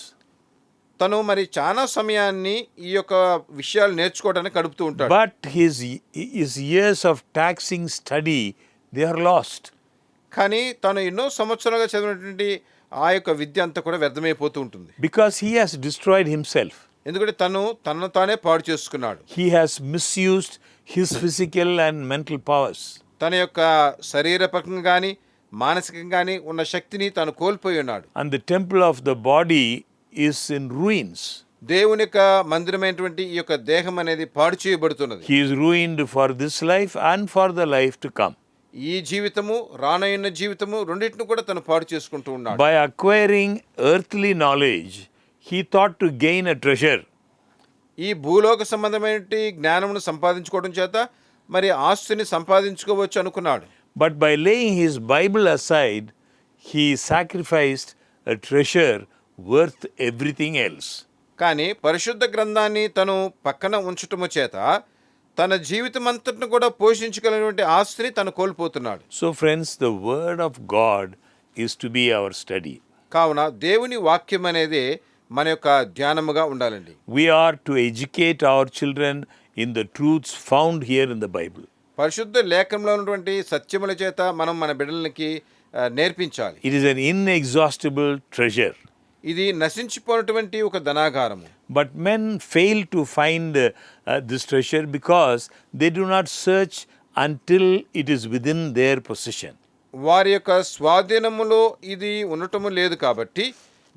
తను మరి చాలా సమయాన్ని ఈ యొక్క విషయాలు నేర్చుకోవడానికి గడుపుతూ ఉంటాడు. But his years of taxing study, they are lost. కానీ తను ఎన్నో సంవత్సరాలుగా చదివినటువంటి ఆ యొక్క విద్య అంతా కూడా వ్యర్థమైపోతూ ఉంటుంది. Because he has destroyed himself. ఎందుకంటే తనను తానే పాడు చేసుకున్నాడు. He has misused his physical and mental powers. తన యొక్క శరీరపరంగా కానీ మానసికంగా కానీ ఉన్న శక్తిని తను కోల్పోయి ఉన్నాడు. And the temple of the body is in ruins. దేవుని యొక్క మందిరమైనటువంటి ఈ యొక్క దేహం అనేది పాడు చేయబడుతున్నది. He is ruined for this life and for the life to come. ఈ జీవితము రానయ్యున్న జీవితము రెండింటిని కూడా తను పాడు చేసుకుంటూ ఉన్నాడు. By acquiring earthly knowledge, he thought to gain a treasure. ఈ భూలోక సంబంధమైన జ్ఞానమును సంపాదించుకోవడం చేత మరి ఆస్తిని సంపాదించుకోవచ్చు అనుకున్నాడు. But by laying his Bible aside, he sacrificed a treasure worth everything else. కానీ పరిశుద్ధ గ్రంథాన్ని తను పక్కన ఉంచటము చేత తన జీవితం అంతటిని కూడా పోషించగలిగినటువంటి ఆస్తిని తను కోల్పోతున్నాడు. So, friends, the Word of God is to be our study. కావున దేవుని వాక్యం అనేది మన యొక్క ధ్యానముగా ఉండాలండి. We are to educate our children in the truths found here in the Bible. పరిశుద్ధ లేఖనంలో ఉన్నటువంటి సత్యముల చేత మనం మన బిడ్డలకి నేర్పించాలి. It is an inexhaustible treasure. ఇది నశించిపోయినటువంటి ఒక ధనాగారము. But men fail to find this treasure because they do not search until it is within their possession. వారి యొక్క స్వాధీనములో ఇది ఉండటము లేదు కాబట్టి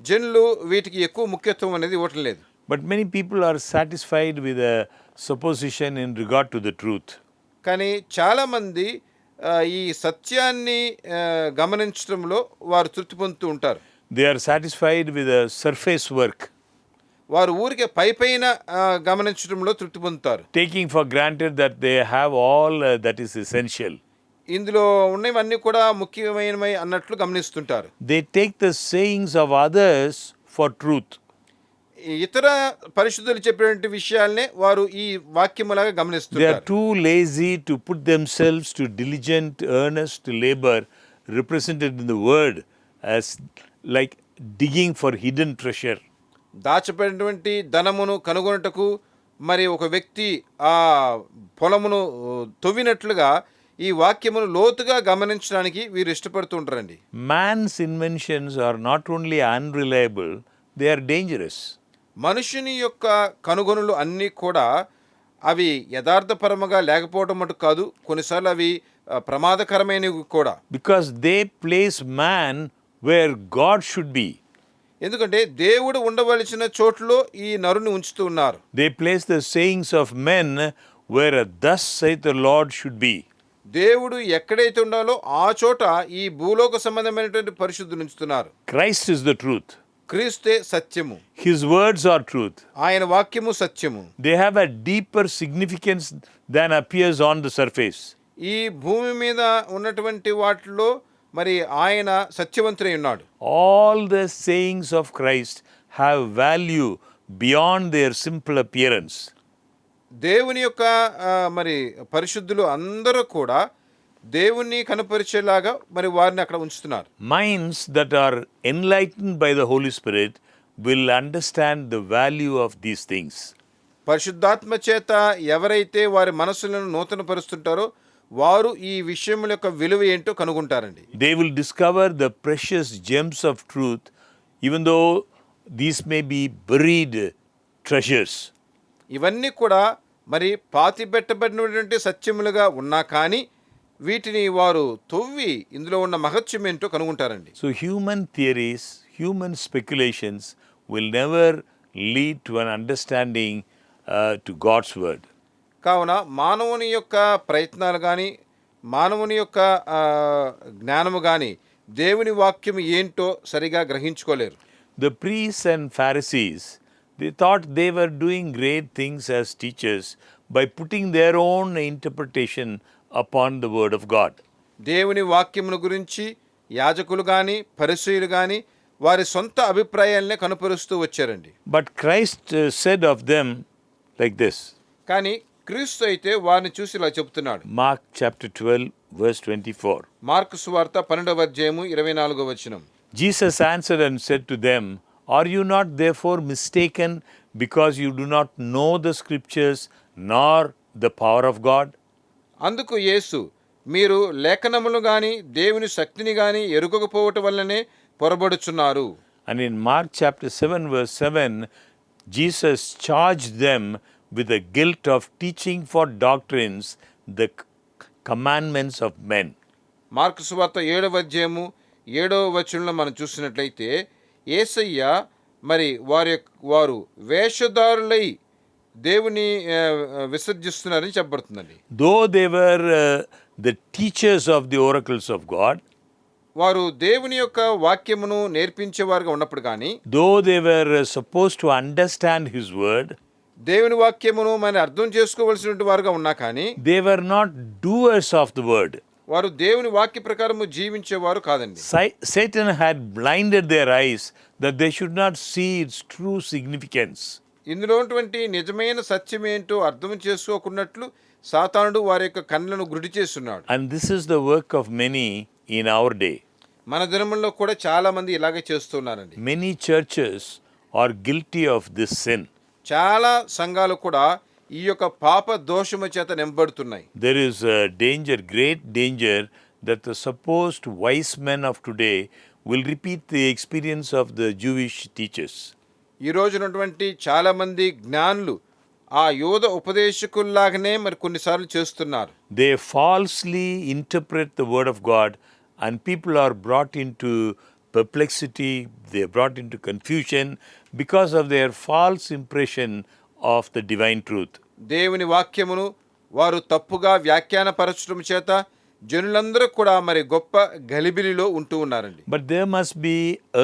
జనులు వీటికి ఎక్కువ ముఖ్యత్వం అనేది ఇవ్వటం లేదు. But many people are satisfied with a supposition in regard to the truth. కానీ చాలామంది ఈ సత్యాన్ని గమనించడంలో వారు తృప్తి పొందుతూ ఉంటారు. They are satisfied with a surface work, వారు ఊరికే పైన గమనించడంలో తృప్తి పొందుతారు. taking for granted that they have all that is essential. ఇందులో ఉన్నవన్నీ కూడా ముఖ్యమైనవి అన్నట్లు గమనిస్తుంటారు. They take the sayings of others for truth. ఇతర పరిశుద్ధులు చెప్పినటువంటి విషయాలనే వారు ఈ వాక్యములాగా They are గమనిస్తుంటారు. too lazy to put themselves to diligent, earnest labor represented in the word as like digging for hidden treasure. దాచబడినటువంటి ధనమును కనుగొనుటకు మరి ఒక వ్యక్తి ఆ పొలమును తవ్వినట్లుగా ఈ వాక్యమును లోతుగా గమనించడానికి వీరు ఇష్టపడుతూ ఉంటారండి. Man's inventions are not only unreliable, they are dangerous. మనుషుని యొక్క కనుగొనులు అన్నీ కూడా అవి యథార్థపరముగా లేకపోవడం మటు కాదు, కొన్నిసార్లు అవి ప్రమాదకరమైనవి కూడా. Because they place man where God should be. ఎందుకంటే దేవుడు ఉండవలసిన చోట్లో ఈ నరుని ఉంచుతూ ఉన్నారు. They place the sayings of men where a thus saith the Lord should be. దేవుడు ఎక్కడైతే ఉండాలో ఆ చోట ఈ భూలోక సంబంధమైనటువంటి పరిశుద్ధులు ఉంచుతున్నారు. Christ is the truth. క్రీస్తే సత్యము, His words are truth. ఆయన వాక్యము సత్యము. They have a deeper significance than appears on the surface. ఈ భూమి మీద ఉన్నటువంటి వాటిలో మరి ఆయన సత్యవంతుడై ఉన్నాడు. All the sayings of Christ have value beyond their simple appearance. దేవుని యొక్క మరి పరిశుద్ధులు అందరూ కూడా దేవుణ్ణి కనపరిచేలాగా మరి వారిని అక్కడ ఉంచుతున్నారు. Minds that are enlightened by the Holy Spirit will understand the value of these things. పరిశుద్ధాత్మ చేత ఎవరైతే వారి మనసులను నూతనపరుస్తుంటారో వారు ఈ విషయముల యొక్క విలువ ఏంటో కనుగొంటారండి. They will discover the precious gems of truth, even though these may be buried treasures. ఇవన్నీ కూడా మరి పాతిపెట్టబడినటువంటి సత్యములుగా ఉన్నా కానీ వీటిని వారు తవ్వి ఇందులో ఉన్న మహత్యం ఏంటో కనుగొంటారండి. So human theories, human speculations will never lead to an understanding to God's word. కావున మానవుని యొక్క ప్రయత్నాలు కానీ మానవుని యొక్క జ్ఞానము కానీ దేవుని వాక్యం ఏంటో సరిగా గ్రహించుకోలేరు. The priests and Pharisees, they thought they were doing great things as teachers by putting their own interpretation upon the word of God. దేవుని వాక్యమును గురించి యాజకులు కానీ పరిసయ్యులు కానీ వారి సొంత అభిప్రాయాలనే కనుపరుస్తూ వచ్చారండి. But Christ said of them like this. కానీ క్రీస్తు అయితే వారిని చూసి ఇలా చెబుతున్నాడు. Mark chapter 12 verse 24. మార్కు సువార్త 12వ అధ్యాయము 24వ వచనం. Jesus answered and said to them, Are you not therefore mistaken because you do not know the scriptures nor the power of God? అందుకు యేసు, మీరు లేఖనములు గాని దేవుని శక్తిని గాని ఎరుగకపోవటం వల్లనే పొరబడుచున్నారు. And in Mark chapter 7 verse 7, Jesus charged them with the guilt of teaching for doctrines the commandments of men. Mark సువార్త 7వ అధ్యాయము 7వ వచనంలో మనం చూసినట్లయితే యేసయ్య మరి వారు వేషధారులై దేవుని విసర్జిస్తున్నారని చెప్పబడుతుందండి. Though they were the teachers of the oracles of God, వారు దేవుని యొక్క వాక్యమును నేర్పించేవారుగా ఉన్నప్పుడు కానీ though they were supposed to understand His word, దేవుని వాక్యమును మనం అర్థం చేసుకోవలసినటువంటి వారుగా ఉన్నా కానీ they were not doers of the word. వారు దేవుని వాక్య ప్రకారము జీవించేవారు కాదండి. Satan had blinded their eyes that they should not see its true significance. ఇందులో ఉన్నటువంటి నిజమైన సత్యం ఏంటో అర్థం చేసుకోకున్నట్లు సాతానుడు వారి యొక్క కళ్ళను గుడి చేస్తున్నాడు. And this is the work of many in our day. మన దినముల్లో కూడా చాలా మంది ఇలాగే చేస్తున్నారండి. Many churches are guilty of this sin. చాలా సంఘాలు కూడా ఈ యొక్క పాప దోషము చేత నింపబడుతున్నాయి. There is a danger, great danger, that the supposed wise men of today will repeat the experience of the Jewish teachers. ఈ రోజు ఉన్నటువంటి చాలా మంది జ్ఞానులు ఆ యోధ ఉపదేశకుల్లాగానే మరి కొన్నిసార్లు చేస్తున్నారు. They falsely interpret the word of God and people are brought into perplexity, they are brought into confusion because of their false impression of the divine truth. దేవుని వాక్యమును వారు తప్పుగా వ్యాఖ్యానపరచడం చేత జనులందరూ కూడా మరి గొప్ప గలిబిలిలో ఉంటూ ఉన్నారండి. But there must be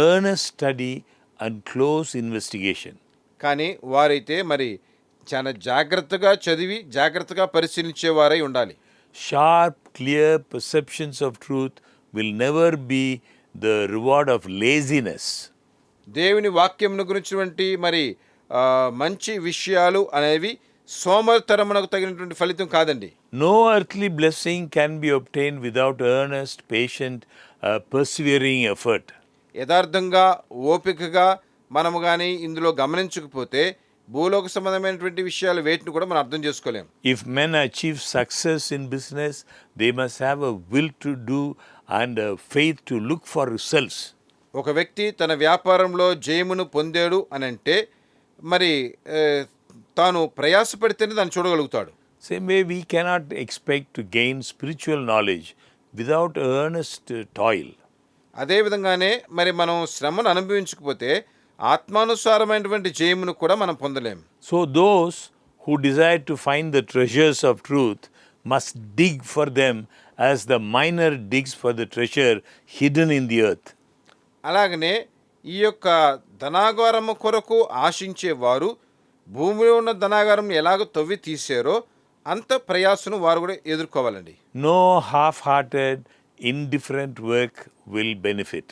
earnest study and close investigation. కానీ వారైతే మరి చాలా జాగ్రత్తగా చదివి జాగ్రత్తగా పరిశీలించేవారై ఉండాలి. Sharp, clear perceptions of truth will never be the reward of laziness. దేవుని వాక్యమును గురించినటువంటి మరి మంచి విషయాలు అనేవి సోమరితనమునకు తగినటువంటి ఫలితం కాదండి. No earthly blessing can be obtained without earnest, patient, persevering effort. యథార్థంగా ఓపికగా మనము కానీ ఇందులో గమనించకపోతే భూలోక సంబంధమైనటువంటి విషయాలు వేటిని కూడా మనం అర్థం చేసుకోలేం. If men achieve success in business, they must have a will to do and a faith to look for results. ఒక వ్యక్తి తన వ్యాపారంలో జయమును పొందాడు అని అంటే మరి తాను ప్రయాసపడితేనే దాన్ని చూడగలుగుతాడు. Same way we cannot expect to gain spiritual knowledge without earnest toil. అదేవిధంగానే మరి మనం శ్రమను అనుభవించకపోతే ఆత్మానుసారమైనటువంటి జయమును కూడా మనం పొందలేం. So those who desire to find the treasures of truth must dig for them as the miner digs for the treasure hidden in the earth. అలాగనే ఈ యొక్క ధనాగారము కొరకు ఆశించేవారు భూమిలో ఉన్న ధనాగారం ఎలాగో తవ్వి తీసారో అంత ప్రయాసను వారు కూడా ఎదుర్కోవాలండి. No half-hearted, indifferent work will benefit.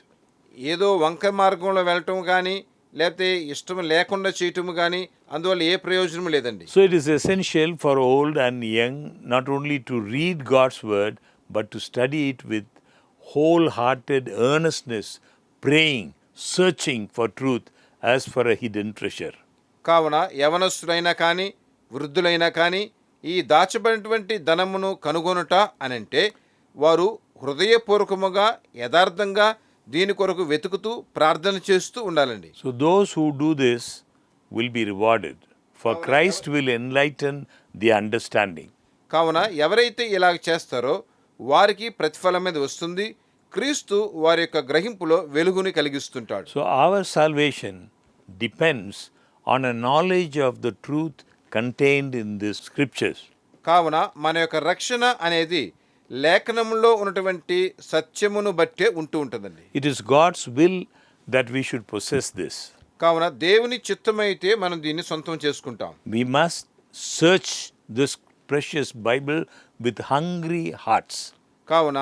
ఏదో వంక మార్గంలో వెళ్ళటం కానీ లేకపోతే ఇష్టం లేకుండా చేయటం కానీ అందువల్ల ఏ ప్రయోజనం లేదండి. So it is essential for old and young not only to read God's word but to study it with wholehearted earnestness, praying, searching for truth as for a hidden treasure. కావున యవనస్తులైనా కానీ వృద్ధులైనా కానీ ఈ దాచబడినటువంటి ధనమును కనుగొనుట అనంటే వారు హృదయపూర్వకముగా యథార్థంగా దీని కొరకు వెతుకుతూ ప్రార్థన చేస్తూ ఉండాలండి. So those who do this will be rewarded, for Christ will enlighten the understanding. కావున ఎవరైతే ఇలాగ చేస్తారో వారికి ప్రతిఫలం మీద వస్తుంది. క్రీస్తు వారి యొక్క గ్రహింపులో వెలుగుని కలిగిస్తుంటాడు. So our salvation depends on a knowledge of the truth contained in the scriptures. కావున మన యొక్క రక్షణ అనేది లేఖనంలో ఉన్నటువంటి సత్యమును బట్టే ఉంటూ ఉంటుందండి. It is God's will that we should possess this. కావున దేవుని చిత్తమైతే మనం దీన్ని సొంతం చేసుకుంటాం. We must search this precious Bible with hungry hearts. కావున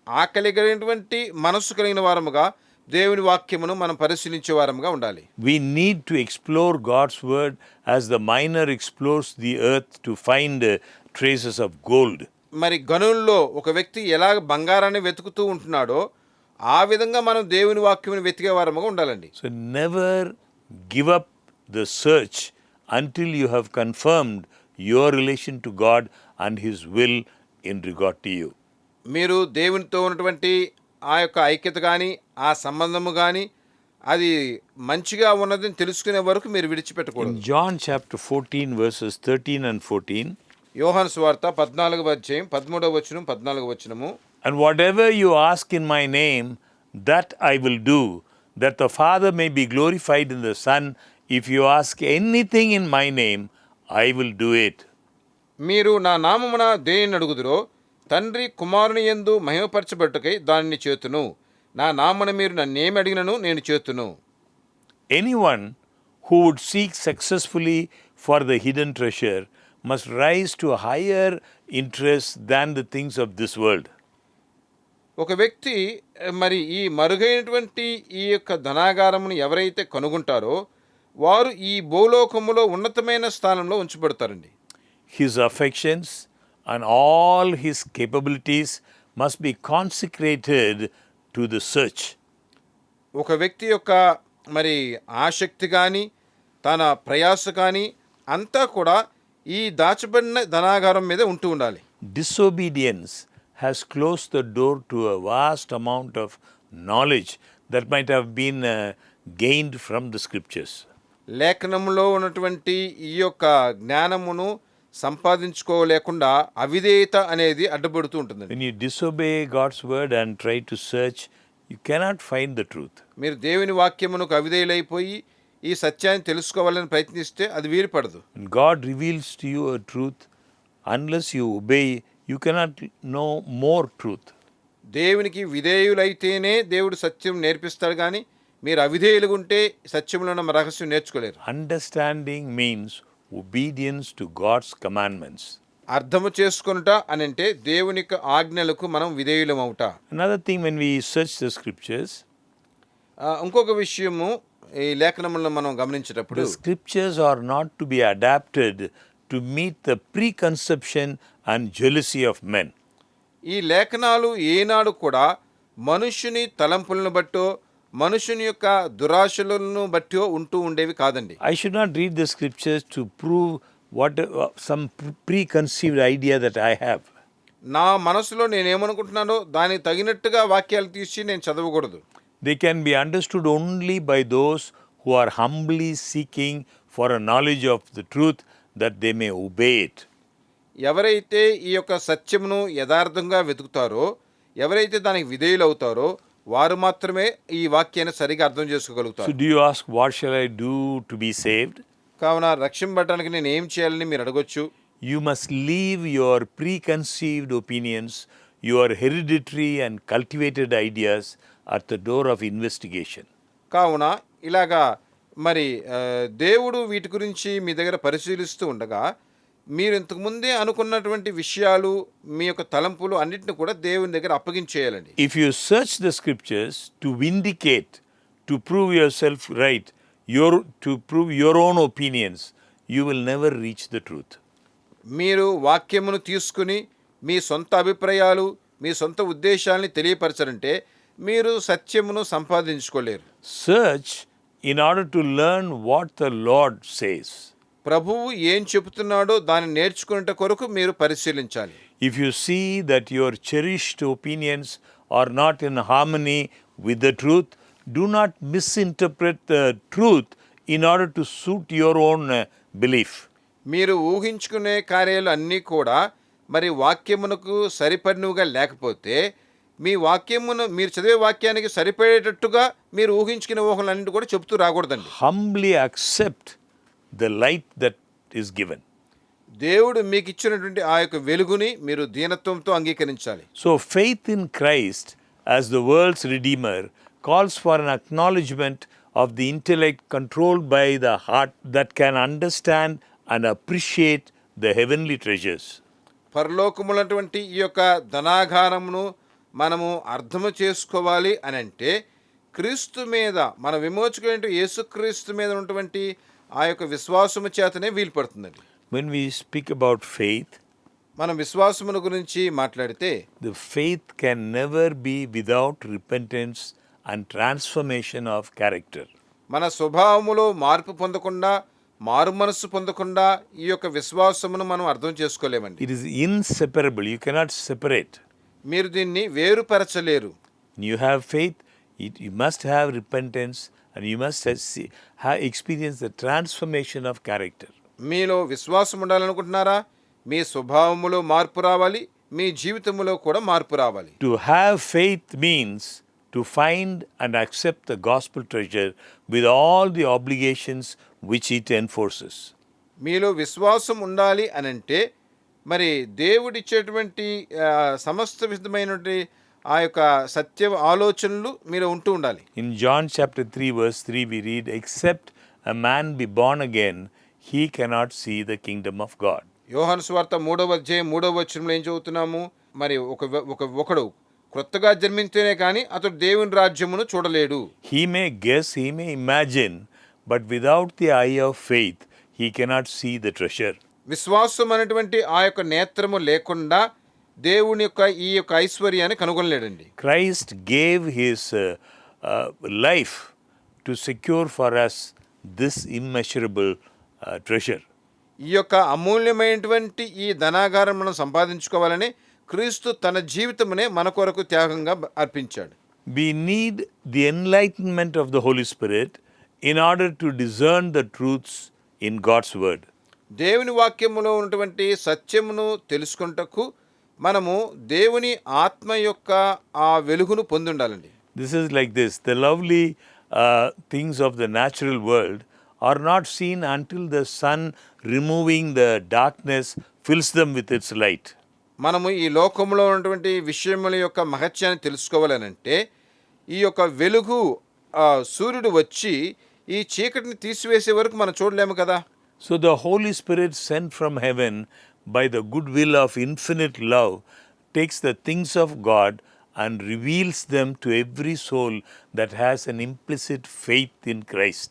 ఆకలి కలిగినటువంటి మనస్సు కలిగిన వారముగా దేవుని వాక్యమును మనం పరిశీలించే వారముగా ఉండాలి. We need to explore God's word as the miner explores the earth to find traces of gold. మరి గనుల్లో ఒక వ్యక్తి ఎలాగ బంగారాన్ని వెతుకుతూ ఉంటున్నాడో ఆ విధంగా మనం దేవుని వాక్యమును వెతికే వారముగా ఉండాలండి. So never give up the search until you have confirmed your relation to God and His will in regard to you. మీరు దేవునితో ఉన్నటువంటి ఆ యొక్క ఐక్యత కానీ ఆ సంబంధము కానీ అది మంచిగా ఉన్నదని తెలుసుకునే వరకు మీరు విడిచిపెట్టకూడదు. In John chapter 14 verses 13 and 14, యోహాను సువార్త 14వ అధ్యాయం 13వ వచనం 14వ వచనము, and whatever you ask in my name, that I will do, that the Father may be glorified in the Son. If you ask anything in my name, I will do it. మీరు నా నామమున దేనిని అడుగుదురో తండ్రి కుమారుని యందు మహిమపరచబట్టుకై దానిని చేతును. నా నామమున మీరు నన్నేమి అడిగినను నేను చేతును. Anyone who would seek successfully for the hidden treasure must rise to a higher interest than the things of this world. ఒక వ్యక్తి మరి ఈ మరుగైనటువంటి ఈ యొక్క ధనాగారమును ఎవరైతే కనుగొంటారో వారు ఈ భూలోకములో ఉన్నతమైన స్థానంలో ఉంచబడతారండి. His affections and all his capabilities must be consecrated to the search. ఒక వ్యక్తి యొక్క మరి ఆసక్తి కానీ తన ప్రయాస కానీ అంతా కూడా ఈ దాచబడిన ధనాగారం మీద ఉంటూ ఉండాలి. Disobedience has closed the door to a vast amount of knowledge that might have been gained from the scriptures. లేఖనంలో ఉన్నటువంటి ఈ యొక్క జ్ఞానమును సంపాదించుకోలేకుండా అవిధేయత అనేది అడ్డుపడుతూ ఉంటుందండి. When you disobey God's word and try to search, you cannot find the truth. మీరు దేవుని వాక్యమునకు అవిధేయులైపోయి ఈ సత్యాన్ని తెలుసుకోవాలని ప్రయత్నిస్తే అది వీలుపడదు. When God reveals to you a truth, unless you obey, you cannot know more truth. దేవునికి విధేయులైతేనే దేవుడు సత్యం నేర్పిస్తాడు, కానీ మీరు అవిధేయులుగా ఉంటే సత్యంలో ఉన్న రహస్యం నేర్చుకోలేరు. Understanding means obedience to God's commandments. అర్థము చేసుకొనుట అని అంటే దేవుని యొక్క ఆజ్ఞలకు మనం విధేయులమవుట. Another thing, when we search the scriptures, ఇంకొక విషయము ఈ లేఖనములను మనం గమనించేటప్పుడు the scriptures are not to be adapted to meet the preconception and jealousy of men. ఈ లేఖనాలు ఏనాడు కూడా మనుష్యుని తలంపులను బట్టో మనుషుని యొక్క దురాశలను బట్టో ఉంటూ ఉండేవి కాదండి. I should not read the scriptures to prove some preconceived idea that I have. నా మనసులో నేనేమనుకుంటున్నానో దానికి తగినట్టుగా వాక్యాలు తీసి నేను చదవకూడదు. They can be understood only by those who are humbly seeking for a knowledge of the truth that they may obey it. ఎవరైతే ఈ యొక్క సత్యమును యథార్థంగా వెతుకుతారో, ఎవరైతే దానికి విధేయులు అవుతారో వారు మాత్రమే ఈ వాక్యాన్ని సరిగా అర్థం చేసుకోగలుగుతారు. So do you ask, what shall I do to be saved? కావున రక్షింపబడడానికి నేను ఏం చేయాలని మీరు అడగొచ్చు. You must leave your preconceived opinions, your hereditary and cultivated ideas at the door of investigation. కావున ఇలాగా మరి దేవుడు వీటి గురించి మీ దగ్గర పరిశీలిస్తూ ఉండగా మీరు ఇంతకుముందే అనుకున్నటువంటి విషయాలు మీ యొక్క తలంపులు అన్నిటిని కూడా దేవుని దగ్గర అప్పగించేయాలండి. If you search the scriptures to vindicate, to prove yourself right, to prove your own opinions, you will never reach the truth. మీరు వాక్యమును తీసుకుని మీ సొంత అభిప్రాయాలు మీ సొంత ఉద్దేశాలని తెలియపరచారంటే మీరు సత్యమును సంపాదించుకోలేరు. Search in order to learn what the Lord says. ప్రభువు ఏం చెబుతున్నాడో దాన్ని నేర్చుకునే కొరకు మీరు పరిశీలించాలి. If you see that your cherished opinions are not in harmony with the truth, do not misinterpret the truth in order to suit your own belief. మీరు ఊహించుకునే కార్యాలు అన్నీ కూడా మరి వాక్యమునకు సరిపడినవిగా లేకపోతే మీ వాక్యమును మీరు చదివే వాక్యానికి సరిపడేటట్టుగా మీరు ఊహించుకునే ఊహలన్నింటి కూడా చెబుతూ రాకూడదండి. Humbly accept the light that is given. దేవుడు మీకు ఇచ్చినటువంటి ఆ యొక్క వెలుగుని మీరు దీనత్వంతో అంగీకరించాలి. So faith in Christ as the world's redeemer calls for an acknowledgement of the intellect controlled by the heart that can understand and appreciate the heavenly treasures. పరలోకములటువంటి ఈ యొక్క ధనాగారమును మనము అర్థము చేసుకోవాలి అని అంటే క్రీస్తు మీద మన విమోచకుడైన యేసుక్రీస్తు మీద ఉన్నటువంటి ఆ యొక్క విశ్వాసము చేతనే వీలు పడుతుందండి. When we speak about faith, మనం విశ్వాసమును గురించి మాట్లాడితే the faith can never be without repentance and transformation of character. మన స్వభావములో మార్పు పొందకుండా మారు మనస్సు పొందకుండా ఈ యొక్క విశ్వాసమును మనం అర్థం చేసుకోలేమండి. It is inseparable. You cannot separate. మీరు దీన్ని వేరుపరచలేరు. You have faith, you must have repentance, and you must have experienced the transformation of character. మీలో విశ్వాసం ఉండాలనుకుంటున్నారా? మీ స్వభావములో మార్పు రావాలి, మీ జీవితంలో కూడా మార్పు రావాలి. To have faith means to find and accept the gospel treasure with all the obligations which it enforces. మీలో విశ్వాసం ఉండాలి అని అంటే మరి దేవుడిచ్చేటువంటి సమస్త విధమైనటువంటి ఆ యొక్క సత్య ఆలోచనలు మీరు ఉంటూ ఉండాలి. In John chapter 3 verse 3 we read, except a man be born again, he cannot see the kingdom of God. యోహాను సువార్త 3వ అధ్యాయం 3వ వచనంలో ఏం చదువుతున్నాము? మరి ఒకడు క్రొత్తగా జన్మించితేనే కానీ అతడు దేవుని రాజ్యమును చూడలేడు. He may guess, he may imagine, but without the eye of faith, he cannot see the treasure. విశ్వాసం అనేటువంటి ఆ యొక్క నేత్రము లేకుండా దేవుని యొక్క ఈ యొక్క ఐశ్వర్యాన్ని కనుగొనలేడండి. Christ gave his life to secure for us this immeasurable treasure. ఈ యొక్క అమూల్యమైనటువంటి ఈ ధనాగారం మనం సంపాదించుకోవాలని క్రీస్తు తన జీవితమునే మన కొరకు త్యాగంగా అర్పించాడు. We need the enlightenment of the Holy Spirit in order to discern the truths in God's word. దేవుని వాక్యములో ఉన్నటువంటి సత్యమును తెలుసుకొనుటకు మనము దేవుని ఆత్మ యొక్క ఆ వెలుగును పొంది ఉండాలండి. This is like this. The lovely things of the natural world are not seen until the sun removing the darkness fills them with its light. మనము ఈ లోకంలో ఉన్నటువంటి విషయముల యొక్క మహత్యాన్ని తెలుసుకోవాలనంటే ఈ యొక్క వెలుగు సూర్యుడు వచ్చి ఈ చీకటిని తీసివేసే వరకు మనం చూడలేము కదా. So the Holy Spirit sent from heaven by the good will of infinite love takes the things of God and reveals them to every soul that has an implicit faith in Christ.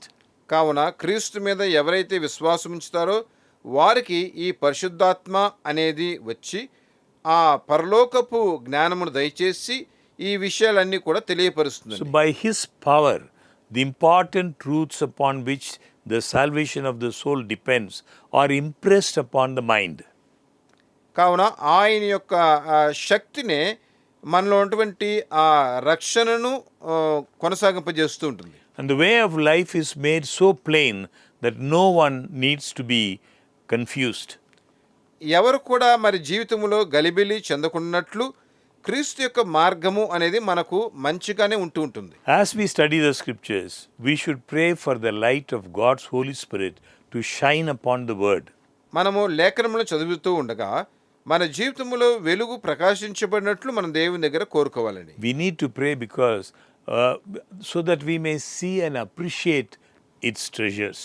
కావున క్రీస్తు మీద ఎవరైతే విశ్వాసం ఉంచుతారో వారికి ఈ పరిశుద్ధాత్మ అనేది వచ్చి ఆ పరలోకపు జ్ఞానమును దయచేసి ఈ విషయాలన్నీ కూడా తెలియపరుస్తుంది. So by his power, the important truths upon which the salvation of the soul depends are impressed upon the mind. కావున ఆయన యొక్క శక్తినే మనలో ఉన్నటువంటి ఆ రక్షణను కొనసాగింపజేస్తూ ఉంటుంది. And the way of life is made so plain that no one needs to be confused. ఎవరు కూడా మరి జీవితంలో గలిబిలి చెందకున్నట్లు క్రీస్తు యొక్క మార్గము అనేది మనకు మంచిగానే ఉంటూ ఉంటుంది. As we study the scriptures, we should pray for the light of God's Holy Spirit to shine upon the word. మనము లేఖనములు చదువుతూ ఉండగా మన జీవితంలో వెలుగు ప్రకాశించబడినట్లు మనం దేవుని దగ్గర కోరుకోవాలండి. We need to pray because so that we may see and appreciate its treasures.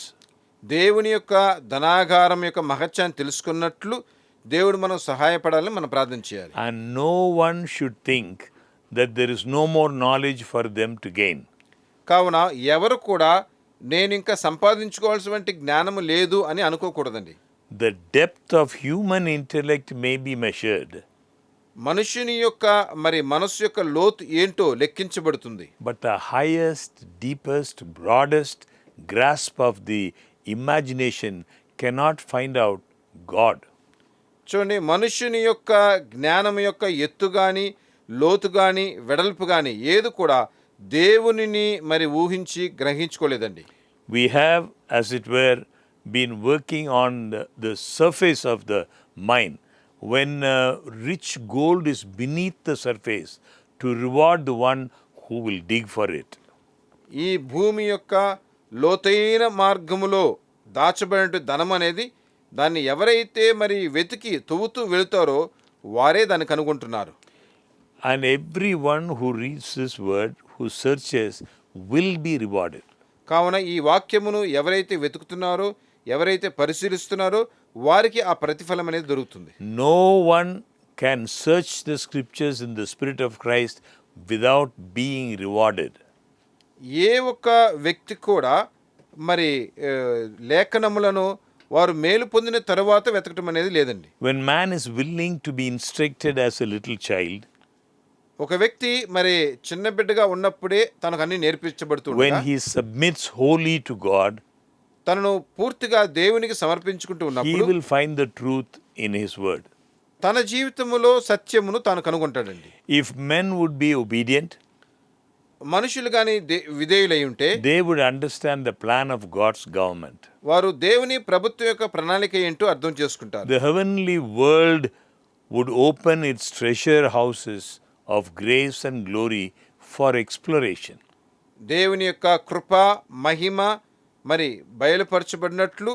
దేవుని యొక్క ధనాగారం యొక్క మహత్యాన్ని తెలుసుకున్నట్లు దేవుడు మనం సహాయపడాలని మనం ప్రార్థన చేయాలి. And no one should think that there is no more knowledge for them to gain. కావున ఎవరు కూడా నేను ఇంకా సంపాదించుకోవాల్సినటువంటి జ్ఞానము లేదు అని అనుకోకూడదండి. The depth of human intellect may be measured, మనుషుని యొక్క మరి మనస్సు యొక్క లోతు ఏంటో లెక్కించబడుతుంది. but the highest, deepest, broadest grasp of the imagination cannot find out God. చూడండి, మనుషుని యొక్క జ్ఞానం యొక్క ఎత్తు కానీ లోతు కానీ వెడల్పు కానీ ఏది కూడా దేవునిని మరి ఊహించి గ్రహించుకోలేదండి. We have, as it were, been working on the surface of the mine when rich gold is beneath the surface to reward the one who will dig for it. ఈ భూమి యొక్క లోతైన మార్గములో దాచబడిన ధనం అనేది దాన్ని ఎవరైతే మరి వెతికి తవ్వుతూ వెళుతారో వారే దాన్ని కనుగొంటున్నారు. And everyone who reads this word, who searches, will be rewarded. కావున ఈ వాక్యమును ఎవరైతే వెతుకుతున్నారో ఎవరైతే పరిశీలిస్తున్నారో వారికి ఆ ప్రతిఫలం అనేది దొరుకుతుంది. No one can search the scriptures in the Spirit of Christ without being rewarded. ఏ ఒక్క వ్యక్తి కూడా మరి లేఖనములను వారు మేలు పొందిన తరువాత వెతకటం అనేది లేదండి. When man is willing to be instructed as a little child, ఒక వ్యక్తి మరి చిన్న బిడ్డగా ఉన్నప్పుడే తనకు అన్ని నేర్పించబడుతుంది. when he submits wholly to God, తనను పూర్తిగా దేవునికి సమర్పించుకుంటూ he ఉన్నప్పుడు will find the truth in his word. తన జీవితంలో సత్యమును తాను కనుగొంటాడండి. If men would be obedient, మనుషులు కానీ విధేయులై ఉంటే they would understand the plan of God's government. వారు దేవుని ప్రభుత్వం యొక్క ప్రణాళిక ఏంటో అర్థం చేసుకుంటారు. The heavenly world would open its treasure houses of grace and glory for exploration. దేవుని యొక్క కృప మహిమ మరి బయలుపరచబడినట్లు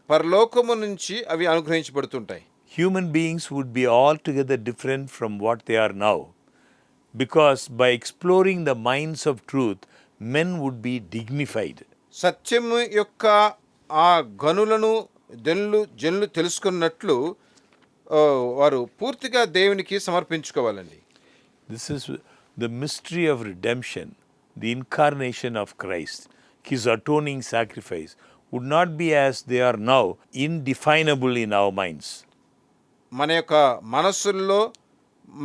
పరలోకము నుంచి అవి అనుగ్రహించబడుతుంటాయి. Human beings would be altogether different from what they are now, because by exploring the mines of truth, men would be dignified. సత్యము యొక్క ఆ గనులను జనులు తెలుసుకున్నట్లు వారు పూర్తిగా దేవునికి సమర్పించుకోవాలండి. This is the mystery of redemption, the incarnation of Christ. His atoning sacrifice would not be as they are now, indefinable in our minds. మన యొక్క మనస్సుల్లో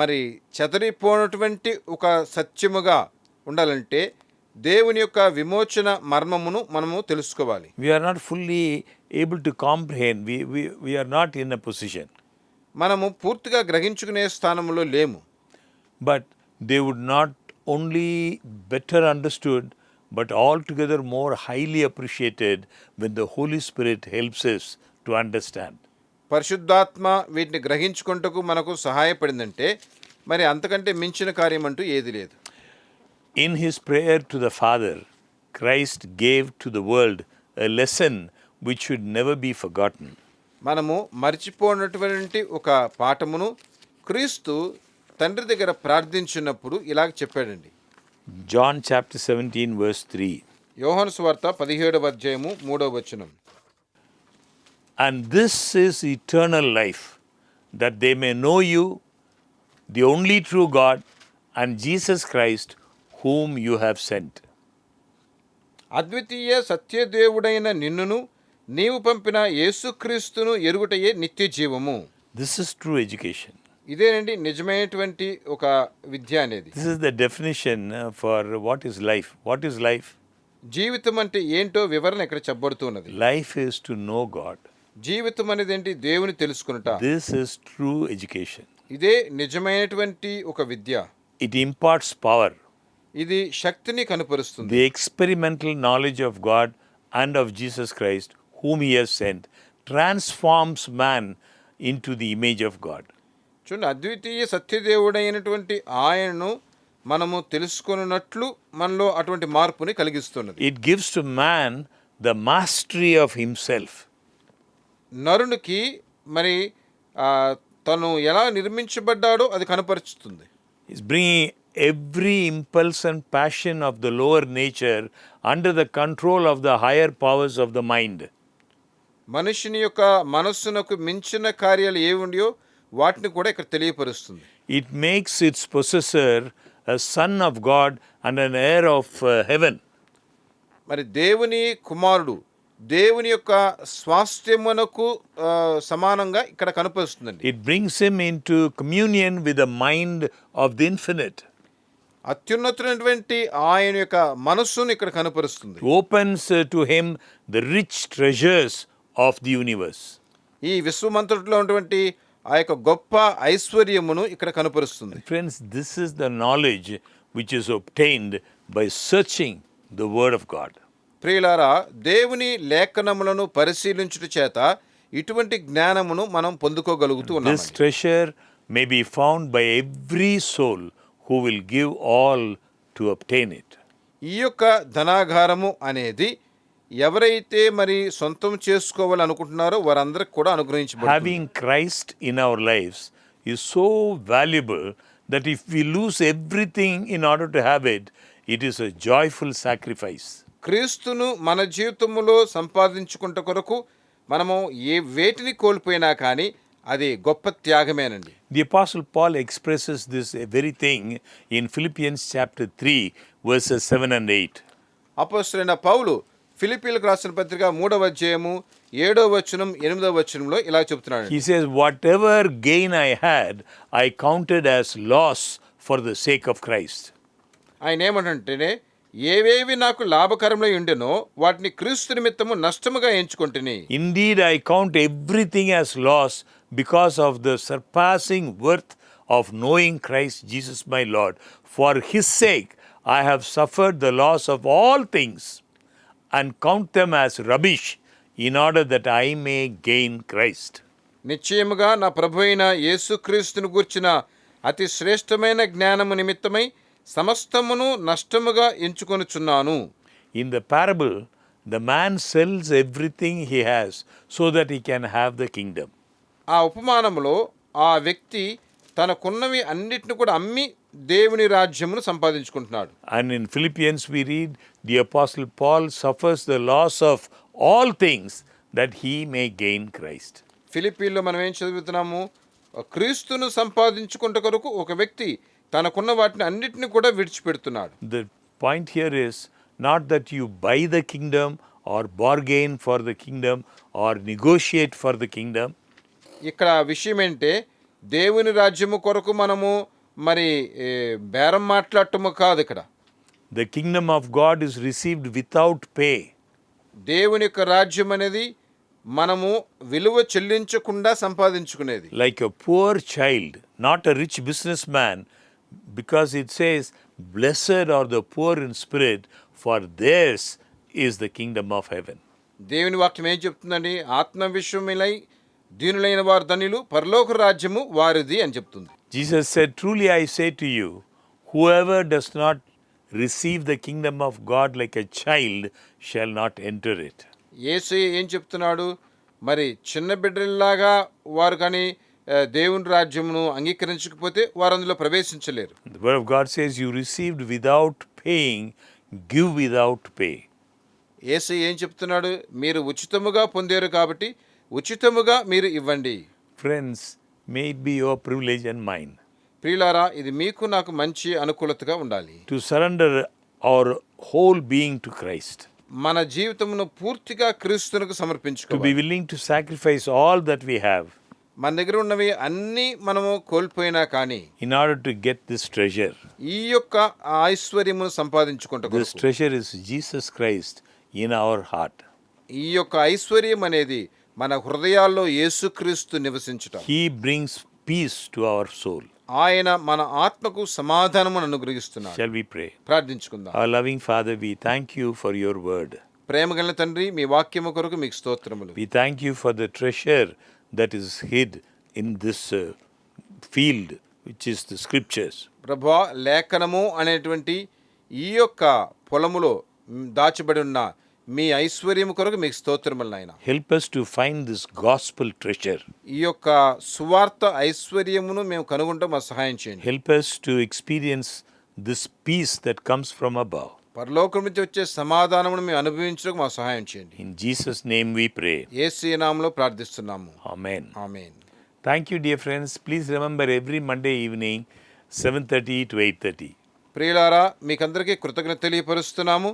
మరి చెదరిపోయినటువంటి ఒక సత్యముగా ఉండాలంటే దేవుని యొక్క విమోచన మర్మమును మనము తెలుసుకోవాలి. We are not fully able to comprehend. We are not in a position. మనము పూర్తిగా గ్రహించుకునే స్థానంలో లేము. But they would not only better understood, but altogether more highly appreciated when the Holy Spirit helps us to understand. పరిశుద్ధాత్మ వీటిని గ్రహించుకుంటకు మనకు సహాయపడిందంటే మరి అంతకంటే మించిన కార్యం అంటూ ఏది లేదు. In his prayer to the Father, Christ gave to the world a lesson which should never be forgotten. మనము మర్చిపోయినటువంటి ఒక పాఠమును క్రీస్తు తండ్రి దగ్గర ప్రార్థించినప్పుడు ఇలాగ చెప్పాడండి. John chapter 17 verse 3. యోహాను సువార్త 17వ అధ్యాయము 3వ వచనం. And this is eternal life, that they may know you, the only true God, and Jesus Christ, whom you have sent. అద్వితీయ సత్యదేవుడైన నిన్నును నీవు పంపిన యేసుక్రీస్తును ఎరుగుటయే నిత్య జీవము. This is true education. ఇదేనండి నిజమైనటువంటి ఒక విద్య అనేది. This is the definition for what is life. What is life? జీవితం అంటే ఏంటో వివరణ ఇక్కడ చెప్పబడుతున్నది. Life is to know God. జీవితం అనేది ఏంటి? దేవుని తెలుసుకునుట. This is true education. ఇదే నిజమైనటువంటి ఒక విద్య. It imparts power. ఇది శక్తిని కనపరుస్తుంది. The experimental knowledge of God and of Jesus Christ, whom he has sent, transforms man into the image of God. చూడండి, అద్వితీయ సత్యదేవుడైనటువంటి ఆయనను మనము తెలుసుకున్నట్లు మనలో అటువంటి మార్పుని కలిగిస్తున్నది. It gives to man the mastery of himself. నరునికి మరి తను ఎలా నిర్మించబడ్డాడో అది కనపరుస్తుంది. He's bringing every impulse and passion of the lower nature under the control of the higher powers of the mind. మనుషుని యొక్క మనస్సునకు మించిన కార్యాలు ఏవి ఉన్నాయో వాటిని కూడా ఇక్కడ తెలియపరుస్తుంది. It makes its possessor a son of God and an heir of heaven. మరి దేవుని కుమారుడు దేవుని యొక్క స్వాస్థ్యమునకు సమానంగా ఇక్కడ కనపరుస్తుందండి. It brings him into communion with the mind of the infinite. అత్యున్నతమైనటువంటి ఆయన యొక్క మనస్సును ఇక్కడ కనపరుస్తుంది. Opens to him the rich treasures of the universe. ఈ విశ్వమంతటిలో ఉన్నటువంటి ఆ యొక్క గొప్ప ఐశ్వర్యమును ఇక్కడ కనపరుస్తుంది. Friends, this is the knowledge which is obtained by searching the word of God. ప్రియులారా, దేవుని లేఖనములను పరిశీలించుట చేత ఇటువంటి జ్ఞానమును మనం పొందుకోగలుగుతూ ఉన్నాము. This treasure may be found by every soul who will give all to obtain it. ఈ యొక్క ధనాగారము అనేది ఎవరైతే మరి సొంతం చేసుకోవాలనుకుంటున్నారో వారందరికి కూడా అనుగ్రహించబడుతుంది. Having Christ in our lives is so valuable that if we lose everything in order to have it, it is a joyful sacrifice. క్రీస్తును మన జీవితంలో సంపాదించుకుంట కొరకు మనము వేటిని కోల్పోయినా కానీ అది గొప్ప త్యాగమేనండి. The Apostle Paul expresses this very thing in Philippians chapter 3 verses 7 and 8. అపోస్తలుడైన పౌలు ఫిలిప్పీలకు రాసిన పత్రిక 3వ అధ్యాయము 7వ వచనం 8వ వచనంలో ఇలా చెప్తున్నాడు. He says, whatever gain I had, I counted as loss for the sake of Christ. ఆయన ఏమంటంటేనే ఏవేవి నాకు లాభకరమై ఉండెనో వాటిని క్రీస్తు నిమిత్తము నష్టముగా ఎంచుకొంటిని. Indeed, I count everything as loss because of the surpassing worth of knowing Christ Jesus my Lord. For his sake, I have suffered the loss of all things and count them as rubbish in order that I may gain Christ. నిశ్చయముగా నా ప్రభు అయిన యేసుక్రీస్తును గూర్చిన అతి శ్రేష్టమైన జ్ఞానము నిమిత్తమై సమస్తమును నష్టముగా ఎంచుకొనుచున్నాను. In the parable, the man sells everything he has so that he can have the kingdom. ఆ ఉపమానములో ఆ వ్యక్తి తనకున్నవి అన్నిటిని కూడా అమ్మి దేవుని రాజ్యమును సంపాదించుకుంటున్నాడు. And in Philippians we read the apostle Paul suffers the loss of all things that he may gain Christ. ఫిలిప్పీల్లో మనం ఏం చదువుతున్నాము? క్రీస్తును సంపాదించుకుంట కొరకు ఒక వ్యక్తి తనకున్న వాటిని అన్నిటిని కూడా విడిచిపెడుతున్నాడు. The point here is not that you buy the kingdom or bargain for the kingdom or negotiate for the kingdom. ఇక్కడ విషయం ఏంటంటే దేవుని రాజ్యము కొరకు మనము మరి బేరం మాట్లాడటము కాదు. ఇక్కడ The kingdom of God is received without pay. దేవుని యొక్క రాజ్యం అనేది మనము విలువ చెల్లించకుండా సంపాదించుకునేది. Like a poor child, not a rich businessman, because it says, blessed are the poor in spirit, for theirs is the kingdom of heaven. దేవుని వాక్యం ఏం చెప్తుందండి? ఆత్మ విషయములై దీనులైన వారు ధన్యులు, పరలోక రాజ్యము వారిది అని చెప్తుంది. Jesus said, truly I say to you, whoever does not receive the kingdom of God like a child shall not enter it. యేసయ్య ఏం చెప్తున్నాడు? మరి చిన్న బిడ్డల్లాగా వారు కానీ దేవుని రాజ్యమును అంగీకరించకపోతే వారు అందులో ప్రవేశించలేరు. The word of God says, you received without paying, give without pay. యేసయ్య ఏం చెప్తున్నాడు? మీరు ఉచితముగా పొందారు కాబట్టి ఉచితముగా మీరు ఇవ్వండి. Friends, may it be your privilege and mine ప్రియులారా, ఇది మీకు నాకు మంచి అనుకూలతగా ఉండాలి. to surrender our whole being to Christ, మన జీవితమును పూర్తిగా క్రీస్తునకు to be సమర్పించుకోవాలి. willing to sacrifice all that we have మన దగ్గర ఉన్నవి అన్నీ మనము కోల్పోయినా కానీ in order to get this treasure. ఈ యొక్క ఐశ్వర్యమును సంపాదించుకుంటూ This treasure is Jesus Christ in our heart. ఈ యొక్క ఐశ్వర్యం అనేది మన హృదయాల్లో యేసుక్రీస్తు నివసించుట. He brings peace to our soul. ఆయన మన ఆత్మకు సమాధానమును అనుగ్రహిస్తున్నాడు. Shall we pray? ప్రార్థించుకుందాం. Our loving Father, we thank you for your word. ప్రేమగల తండ్రి, మీ వాక్యము కొరకు మీకు స్తోత్రములు. We thank you for the treasure that is hid in this field, which is the scriptures. ప్రభువా, లేఖనము అనేటువంటి ఈ యొక్క పొలములో దాచబడి ఉన్న మీ ఐశ్వర్యము కొరకు మీకు స్తోత్రములు నాయన. Help us to find this gospel treasure. ఈ యొక్క సువార్త ఐశ్వర్యమును మేము కనుగొనడం మాకు సహాయం చేయండి. Help us to experience this peace that comes from above. పరలోకం నుంచి వచ్చే సమాధానమును మేము అనుభవించడానికి మాకు సహాయం చేయండి. In Jesus' name we pray. యేసు నామములో ప్రార్థిస్తున్నాము. Amen. Amen. Thank you, dear friends. Please remember every Monday evening, 7:30 to 8:30. ప్రియులారా, మీకందరికీ కృతజ్ఞత తెలియపరుస్తున్నాము.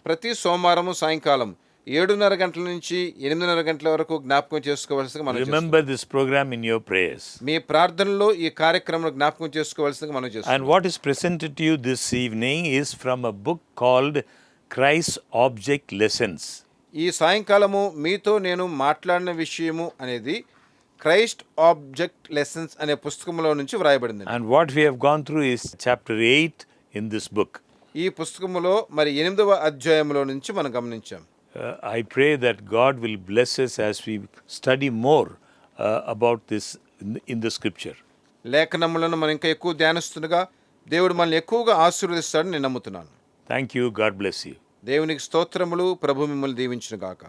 ప్రతి సోమవారము సాయంకాలం 7:30 గంటల నుంచి 8:30 గంటల వరకు జ్ఞాపకం చేసుకోవాల్సిందిగా మనం Remember this program in your prayers. మీ ప్రార్థనలో ఈ కార్యక్రమం జ్ఞాపకం చేసుకోవాల్సిందిగా మనం చేస్తాం. And what is presented to you this evening is from a book called Christ Object Lessons. ఈ సాయంకాలము మీతో నేను మాట్లాడిన విషయము అనేది క్రైస్ట్ ఆబ్జెక్ట్ లెసన్స్ అనే పుస్తకంలో నుంచి వ్రాయబడింది. And what we have gone through is chapter 8 in this book. ఈ పుస్తకములో మరి 8వ అధ్యాయంలో నుంచి మనం గమనించాం. I pray that God will bless us as we study more about this in the scripture. లేఖనములను మనం ఇంకా ఎక్కువ ధ్యానిస్తుండగా దేవుడు మనల్ని ఎక్కువగా ఆశీర్వదిస్తాడని నేను నమ్ముతున్నాను. Thank you. God bless you. దేవునికి స్తోత్రములు. ప్రభు మిమ్మల్ని దీవించును గాక.